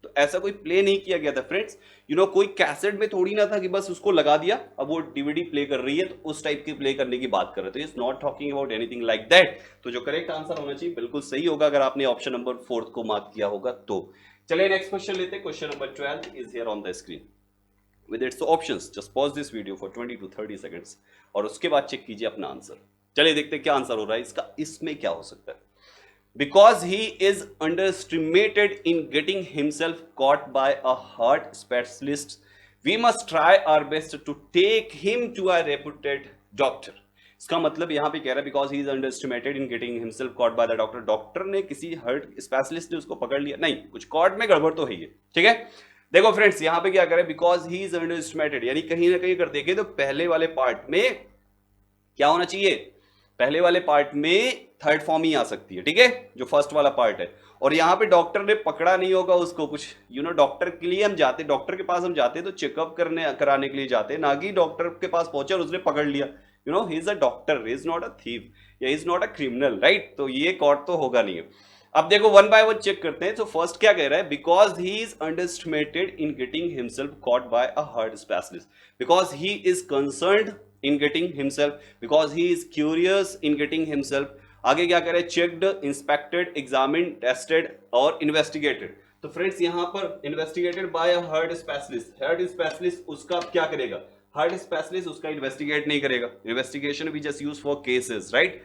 तो ऐसा कोई प्ले नहीं किया गया था फ्रेंड्स, कोई कैसेट में थोड़ी ना था कि बस उसको लगा दिया अब वो डीवीडी प्ले कर रही है, तो उस टाइप की प्ले करने की बात कर रहे थे, it's not talking about anything like that. तो जो करेक्ट आंसर होना चाहिए बिल्कुल सही होगा अगर आपने ऑप्शन नंबर 4 को मार्क किया होगा तो। चलिए नेक्स्ट क्वेश्चन लेते हैं, question number 12 is here on the screen with its options. Just pause this video for 20 to 30 seconds और उसके बाद चेक कीजिए अपना आंसर। चलिए देखते हैं क्या आंसर हो रहा है इसका, इसमें क्या हो सकता है। Because he is underestimated in getting himself caught by a heart specialist, we must try our best to take him to a reputed doctor। इसका मतलब यहाँ पे कह रहा है because he is underestimated in getting himself caught by the doctor, doctor ने किसी हार्ट स्पेशलिस्ट ने उसको पकड़ लिया, नहीं कुछ कॉर्ड में गड़बड़ तो है ये, ठीक है। देखो फ्रेंड्स यहाँ पे क्या करें, बिकॉज ही इज अंडरएस्टिमेटेड, यानी कहीं ना कहीं अगर देखें तो पहले वाले पार्ट में क्या होना चाहिए, पहले वाले पार्ट में थर्ड फॉर्म ही आ सकती है, ठीक है, जो फर्स्ट वाला पार्ट है, और यहाँ पे डॉक्टर ने पकड़ा नहीं होगा उसको, कुछ डॉक्टर के लिए हम जाते, डॉक्टर के पास हम जाते तो चेकअप कराने के लिए जाते, ना कि डॉक्टर के पास पहुंचे और उसने पकड़ लिया, he is a doctor, he is not a thief, या is not a criminal, right. तो ये कॉट तो होगा नहीं है। अब देखो वन बाय वन चेक करते हैं। तो फर्स्ट क्या कह रहा है, because he is underestimated in getting himself caught by a heart specialist, because he is concerned in getting himself, because he is curious in getting himself. आगे क्या कह रहे हैं, चेक्ड, इंस्पेक्टेड, एग्जामिन, टेस्टेड और इन्वेस्टिगेटेड। तो फ्रेंड्स यहाँ पर investigated by a heart specialist, heart specialist उसका क्या करेगा, हार्ट स्पेशलिस्ट उसका इन्वेस्टिगेट नहीं करेगा, investigation we just use for cases, right.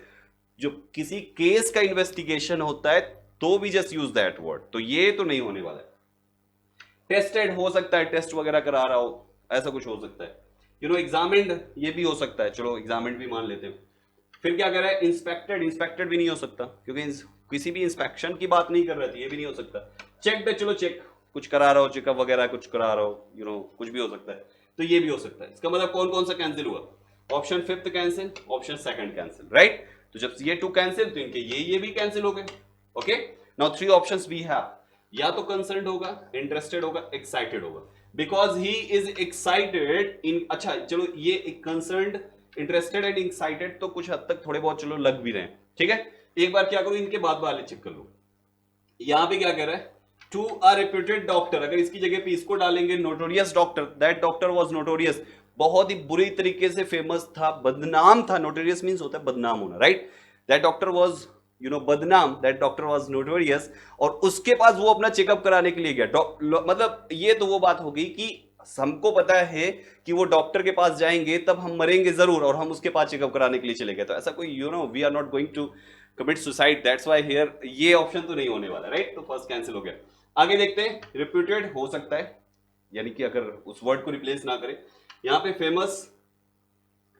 जो किसी केस का इन्वेस्टिगेशन होता है तो भी जस्ट यूज दैट वर्ड, तो ये तो नहीं होने वाला है। टेस्टेड हो सकता है, टेस्ट वगैरह करा रहा हो, ऐसा कुछ हो सकता है। एग्जामिन्ड, ये भी हो सकता है, चलो एग्जामिन्ड भी मान लेते हैं। फिर क्या कर रहा है, इंस्पेक्टेड, इंस्पेक्टेड भी नहीं हो सकता क्योंकि किसी भी इंस्पेक्शन की बात नहीं कर रहे थे, ये भी नहीं हो सकता। चेक, चलो चेक कुछ करा रहा हो, चेकअप वगैरह कुछ करा रहा हो, कुछ भी हो सकता है, तो ये भी हो सकता है। इसका मतलब कौन कौन सा कैंसिल हुआ, option fifth cancel, option second cancel, right. तो जब ये 2 कैंसिल तो इनके ये भी कैंसिल हो गए। Okay, now 3 options we have, या तो कंसर्न्ड होगा, इंटरेस्टेड होगा, एक्साइटेड होगा। Because he is excited in, अच्छा चलो ये कंसर्न्ड, इंटरेस्टेड एंड एक्साइटेड तो कुछ हद तक थोड़े बहुत चलो लग भी रहे हैं, ठीक है। एक बार क्या करो, इनके बाद वाले चेक कर लो। यहां पे क्या कह रहा है, टू अ रेप्यूटेड डॉक्टर, अगर इसकी जगह पे इसको डालेंगे notorious doctor, that doctor was notorious, बहुत ही बुरी तरीके से फेमस था, बदनाम था। नोटोरियस मींस होता है बदनाम होना, राइट। दैट डॉक्टर वाज बदनाम, दैट डॉक्टर वाज नोटोरियस, और उसके पास वो अपना चेकअप कराने के लिए गया। मतलब ये तो वो बात हो गई कि हमको पता है कि वो डॉक्टर के पास जाएंगे तब हम मरेंगे जरूर और हम उसके पास चेकअप कराने के लिए चले गए, तो ऐसा कोई we are not going to commit suicide, that's why here ये ऑप्शन तो नहीं होने वाला, राइट। तो फर्स्ट कैंसिल हो गया। आगे देखते हैं, रिप्यूटेड हो सकता है, यानी कि अगर उस वर्ड को रिप्लेस ना करें। यहाँ पे फेमस,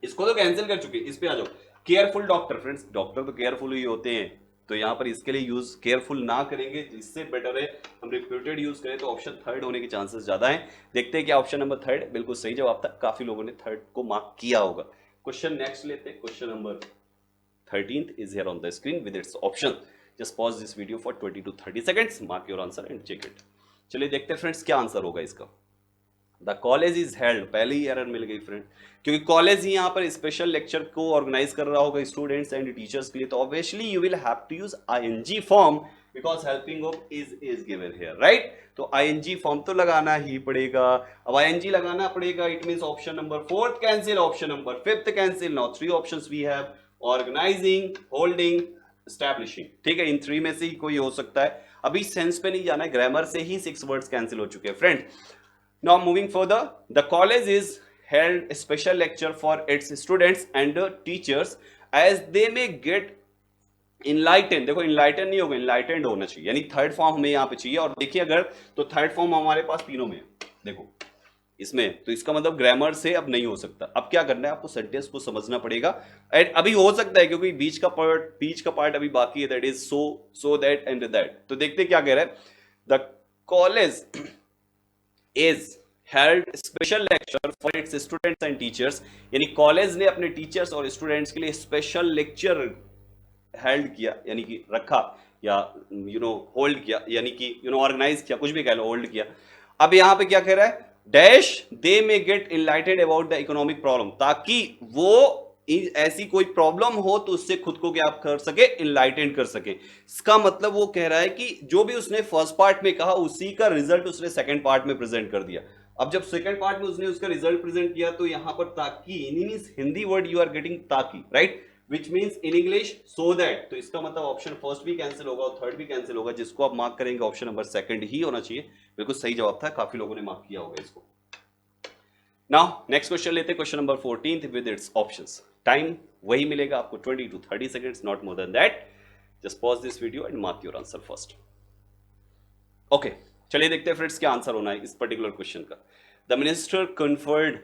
इसको तो कैंसिल कर चुके, इस पे आ जाओ। केयरफुल डॉक्टर, फ्रेंड्स डॉक्टर तो केयरफुल ही होते हैं, तो यहाँ पर इसके लिए यूज केयरफुल ना करेंगे, इससे बेटर है हम रिप्यूटेड यूज करें, तो ऑप्शन थर्ड होने के चांसेस ज्यादा हैं। देखते हैं क्या ऑप्शन नंबर थर्ड बिल्कुल सही जवाब था, काफी लोगों ने थर्ड को मार्क किया होगा। क्वेश्चन नेक्स्ट लेते हैं, question number 13th is here on the screen with its option. Just pause this video for 20 to 30 seconds, mark your answer and check it. चलिए देखते हैं फ्रेंड्स क्या आंसर होगा इसका। द कॉलेज इज हेल्ड, पहले ही एरर मिल गई फ्रेंड, क्योंकि कॉलेज ही यहाँ पर स्पेशल लेक्चर को ऑर्गेनाइज कर रहा होगा स्टूडेंट्स एंड टीचर्स के लिए, तो obviously you will have to use ING form because helping of is given here, right. तो आईएनजी फॉर्म तो लगाना ही पड़ेगा। अब आईएनजी लगाना पड़ेगा, it means option number 4th cancel, option number 5th cancel. Now 3 options we have, organising, holding, establishing, ठीक है, इन 3 में से ही कोई हो सकता है। अभी सेंस पे नहीं जाना है, ग्रामर से ही 6 वर्ड्स कैंसिल हो चुके हैं friend. Now moving further, the college is held a special lecture for its students and teachers as they may get enlightened। देखो enlightened नहीं होगा, enlightened होना चाहिए, यानी थर्ड फॉर्म हमें यहाँ पे चाहिए। और देखिए अगर तो थर्ड फॉर्म हमारे पास तीनों में है, देखो इसमें, तो इसका मतलब ग्रामर से अब नहीं हो सकता। अब क्या करना है, आपको सेंटेंस को समझना पड़ेगा। एंड अभी हो सकता है क्योंकि बीच का पार्ट अभी बाकी है, that is so that and that. तो देखते क्या कह रहा है, the college is held special lecture for its students and teachers, यानी कॉलेज ने अपने टीचर्स और स्टूडेंट्स के लिए स्पेशल लेक्चर हेल्ड किया, यानी कि रखा, या होल्ड किया, यानी कि ऑर्गेनाइज किया, कुछ भी कह लो, होल्ड किया। अब यहां पे क्या कह रहा है, dash they may gate enlightened about the economic problem, ताकि वो ऐसी कोई प्रॉब्लम हो तो उससे खुद को क्या कर सके, इनलाइटेंड कर सके। इसका मतलब वो कह रहा है कि जो भी उसने फर्स्ट पार्ट में कहा उसी का रिजल्ट उसने सेकंड पार्ट में प्रेजेंट कर दिया। अब जब सेकंड पार्ट में उसने उसका रिजल्ट प्रेजेंट किया तो यहां पर ताकि, means Hindi word you are getting ताकि, right, which means in English so that. तो इसका मतलब ऑप्शन फर्स्ट भी कैंसिल होगा और थर्ड भी कैंसिल होगा, जिसको आप मार्क करेंगे ऑप्शन नंबर सेकंड ही होना चाहिए। बिल्कुल सही जवाब था, काफी लोगों ने मार्क किया होगा इसको। नाउ नेक्स्ट क्वेश्चन लेते हैं, question number 14 with its options. Time वही मिलेगा आपको 20 to 30 seconds, not more than that. Just pause this video and mark your answer first. Okay, चलिए देखते हैं फ्रेंड्स क्या आंसर होना है इस पर्टिकुलर क्वेश्चन का। द मिनिस्टर कन्फर्ड,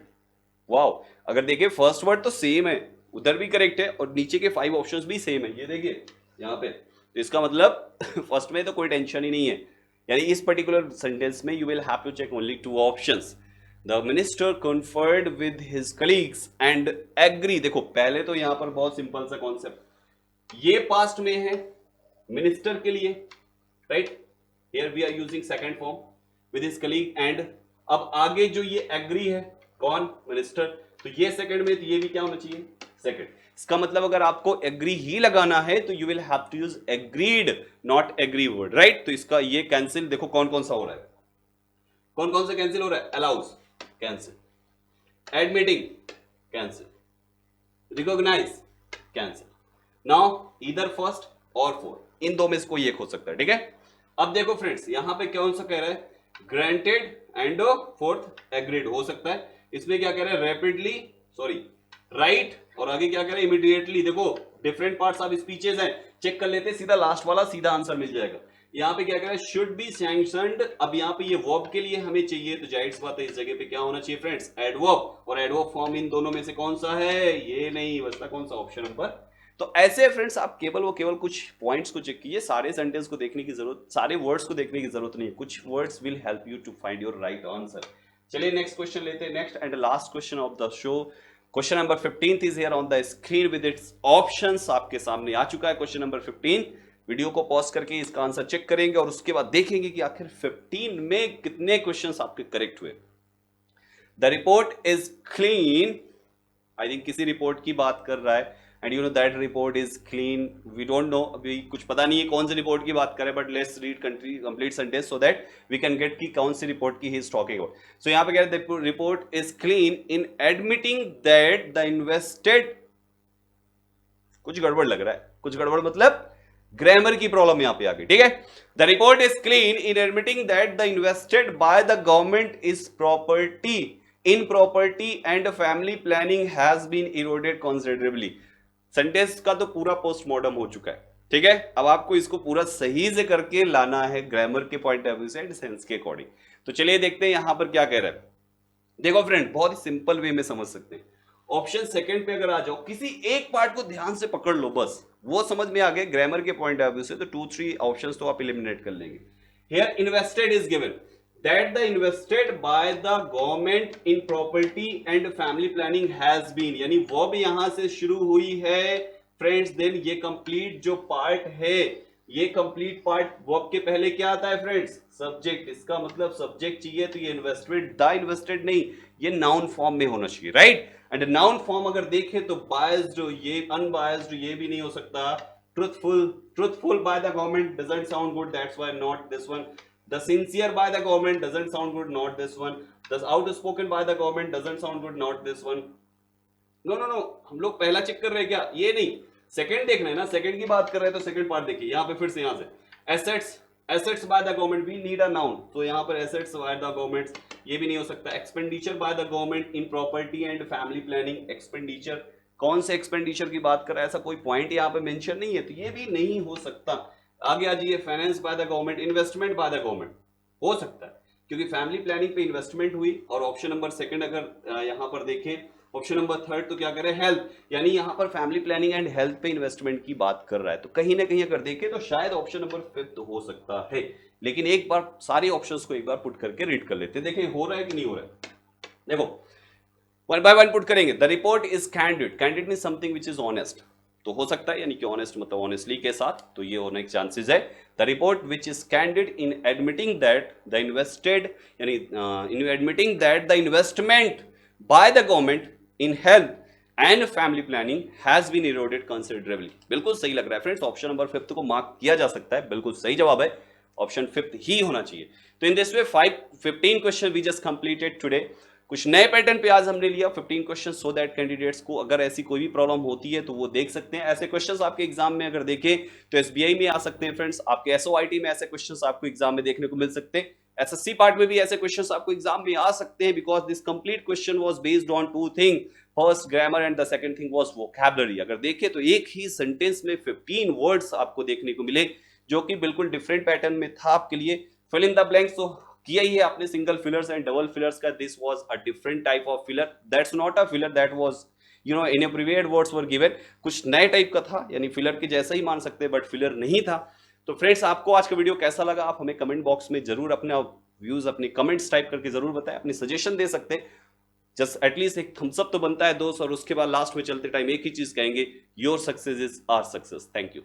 वाओ, अगर देखिए फर्स्ट वर्ड तो सेम है, उधर भी करेक्ट है और नीचे के 5 ऑप्शंस भी सेम है, ये देखिए यहाँ पे। तो इसका मतलब फर्स्ट में तो कोई टेंशन ही नहीं है, यानी इस पर्टिकुलर सेंटेंस में you will have to check only 2 options. The minister conferred with his colleagues and agree। देखो पहले तो यहां पर बहुत सिंपल सा कॉन्सेप्ट, ये पास्ट में है मिनिस्टर के लिए, right, here we are using second form with his colleague and. अब आगे जो ये एग्री है, कौन, मिनिस्टर, तो ये सेकंड में, तो ये भी क्या होना चाहिए, सेकंड। इसका मतलब अगर आपको एग्री ही लगाना है तो you will have to use agreed, not agree word, right. तो इसका ये कैंसिल, देखो कौन कौन सा हो रहा है, कौन कौन सा कैंसिल हो रहा है, allows cancel, admitting cancel, recognise cancel. Now either first और फोर्थ, इन दो में से कोई एक हो सकता है, ठीक है। अब देखो फ्रेंड्स यहां पे कौन सा कह रहा है, ग्रांटेड एंड फोर्थ एग्रीड हो सकता है। इसमें क्या कह रहा है, रैपिडली, सॉरी, राइट, और आगे क्या कह रहा है, इमीडिएटली। देखो डिफरेंट पार्ट्स ऑफ स्पीचेस हैं, चेक कर लेते हैं, सीधा लास्ट वाला सीधा आंसर मिल जाएगा। यहाँ पे क्या कह रहा है, शुड बी सैंक्शनड। अब यहाँ पे ये वर्ब के लिए हमें चाहिए, तो जाहिर सी बात है इस जगह पे क्या होना चाहिए फ्रेंड्स, एडवर्ब, और एडवर्ब फॉर्म इन दोनों में से कौन सा है, ये नहीं बचता, कौन सा, ऑप्शन नंबर। तो ऐसे फ्रेंड्स आप केवल कुछ पॉइंट्स को चेक कीजिए, सारे सेंटेंस को देखने की जरूरत, सारे वर्ड्स को देखने की जरूरत नहीं है, कुछ words will help you to find your right answer. चलिए नेक्स्ट क्वेश्चन लेते हैं, next and last question of the show. Question number 15 is here on the screen with its options, आपके सामने आ चुका है क्वेश्चन नंबर 15। वीडियो को पॉज करके इसका आंसर चेक करेंगे और उसके बाद देखेंगे कि आखिर 15 में कितने क्वेश्चंस आपके करेक्ट हुए। The report is clean, I think किसी रिपोर्ट की बात कर रहा है, and you know that report is clean, we don't know, अभी कुछ पता नहीं है कौन सी रिपोर्ट की बात करें, but let's read complete sentence so that we can get की कौन सी रिपोर्ट की he is talking about. So यहां पे कह रहे हैं report is clean in admitting that the invested, कुछ गड़बड़ लग रहा है, कुछ गड़बड़ मतलब ग्रामर की प्रॉब्लम यहां पे आ गई, ठीक है। The report is clean in admitting that the invested by the government is property in property and family planning has been eroded considerably. Sentence का तो पूरा पोस्टमार्टम हो चुका है, ठीक है। अब आपको इसको पूरा सही से करके लाना है ग्रामर के पॉइंट ऑफ व्यू से एंड सेंस के अकॉर्डिंग। तो चलिए देखते हैं यहां पर क्या कह रहा है। देखो फ्रेंड, बहुत ही सिंपल वे में समझ सकते हैं। ऑप्शन सेकंड पे अगर आ जाओ, किसी एक पार्ट को ध्यान से पकड़ लो, बस वो समझ में आ गए ग्रामर के पॉइंट ऑफ व्यू से, तो 2-3 ऑप्शंस तो आप एलिमिनेट कर लेंगे। Here invested is given that the invested by the government in property and family planning has been, यानी वो भी यहां से शुरू हुई है फ्रेंड्स। देन ये कंप्लीट जो पार्ट है, ये कंप्लीट पार्ट वर्ब के पहले क्या आता है फ्रेंड्स? सब्जेक्ट। इसका मतलब सब्जेक्ट चाहिए तो ये इन्वेस्टेड, द इन्वेस्टेड नहीं, ये नाउन फॉर्म में होना चाहिए, राइट। एंड नाउन फॉर्म अगर देखें तो बायस्ड, ये अनबायस्ड, ये भी नहीं हो सकता। Truthful by the government doesn't sound good, that's why not this one. The sincere by the government doesn't sound good, not this one. The outspoken by the government doesn't sound good, not this one. No no no, हम लोग पहला चेक कर रहे हैं क्या? ये नहीं, सेकंड देखना है ना, सेकंड की बात कर रहे हैं तो सेकंड पार्ट देखिए यहाँ पे फिर से, यहाँ से assets by the government, we need a noun, तो यहाँ पर एसेट्स बाय द गवर्नमेंट ये भी नहीं हो सकता। Expenditure bye the government in property and family planning, expenditure, कौन से एक्सपेंडिचर की बात कर रहा है, ऐसा कोई पॉइंट यहाँ पे मेंशन नहीं है, तो ये भी नहीं हो सकता। आगे आ जाइए, finance by the government, investment by the government हो सकता है क्योंकि फैमिली प्लानिंग पे इन्वेस्टमेंट हुई। और ऑप्शन नंबर सेकंड अगर यहाँ पर देखें, ऑप्शन नंबर थर्ड, तो क्या करें? हेल्थ, यानी यहाँ पर फैमिली प्लानिंग एंड हेल्थ पे इन्वेस्टमेंट की बात कर रहा है, तो कहीं ना कहीं अगर देखें तो शायद ऑप्शन नंबर फिफ्थ हो सकता है। लेकिन एक बार सारे ऑप्शंस को एक बार पुट करके रीड कर लेते हैं, देखें हो रहा है कि नहीं हो रहा है। देखो वन बाय वन पुट करेंगे। The report is candid, candid mean something which is honest, तो हो सकता है, यानी कि ऑनेस्ट मतलब ऑनेस्टली के साथ, तो ये होने के चांसेस है। The report which is candid in admitting that the invested, यानी in admitting that the investment by the government in health and family planning has been eroded considerably. बिल्कुल सही लग रहा है फ्रेंड्स, ऑप्शन नंबर फिफ्थ को मार्क किया जा सकता है, बिल्कुल सही जवाब है, ऑप्शन फिफ्थ ही होना चाहिए। तो in this way 15 question we just completed today. कुछ नए पैटर्न पे आज हमने लिया 15 क्वेश्चन, सो दैट कैंडिडेट्स को अगर ऐसी कोई भी प्रॉब्लम होती है तो वो देख सकते हैं। ऐसे क्वेश्चंस आपके एग्जाम में अगर देखें तो एसबीआई में आ सकते हैं फ्रेंड्स, आपके एसओआईटी में ऐसे क्वेश्चंस आपको एग्जाम में देखने को मिल सकते हैं, एसएससी पार्ट में भी ऐसे क्वेश्चंस आपको एग्जाम में आ सकते हैं, because this complete question was based on two thing, first grammar and the second thing was vocabulary. अगर देखें तो एक ही सेंटेंस में 15 वर्ड्स आपको देखने को मिले जो कि बिल्कुल डिफरेंट पैटर्न में था आपके लिए। फिल इन द ब्लैंक्स तो किया ही है आपने, single fillers and double fillers का। This was a different type of filler, that's not a filler, that was in abbreviated words were given, कुछ नए टाइप का था, यानी फिलर के जैसा ही मान सकते हैं बट फिलर नहीं था। तो फ्रेंड्स, आपको आज का वीडियो कैसा लगा आप हमें कमेंट बॉक्स में जरूर अपने व्यूज, अपने कमेंट्स टाइप करके जरूर बताएं, अपनी सजेशन दे सकते हैं। जस्ट एटलीस्ट एक थम्स अप तो बनता है दोस्त, और उसके बाद लास्ट में चलते टाइम एक ही चीज कहेंगे, your success is our success. Thank you.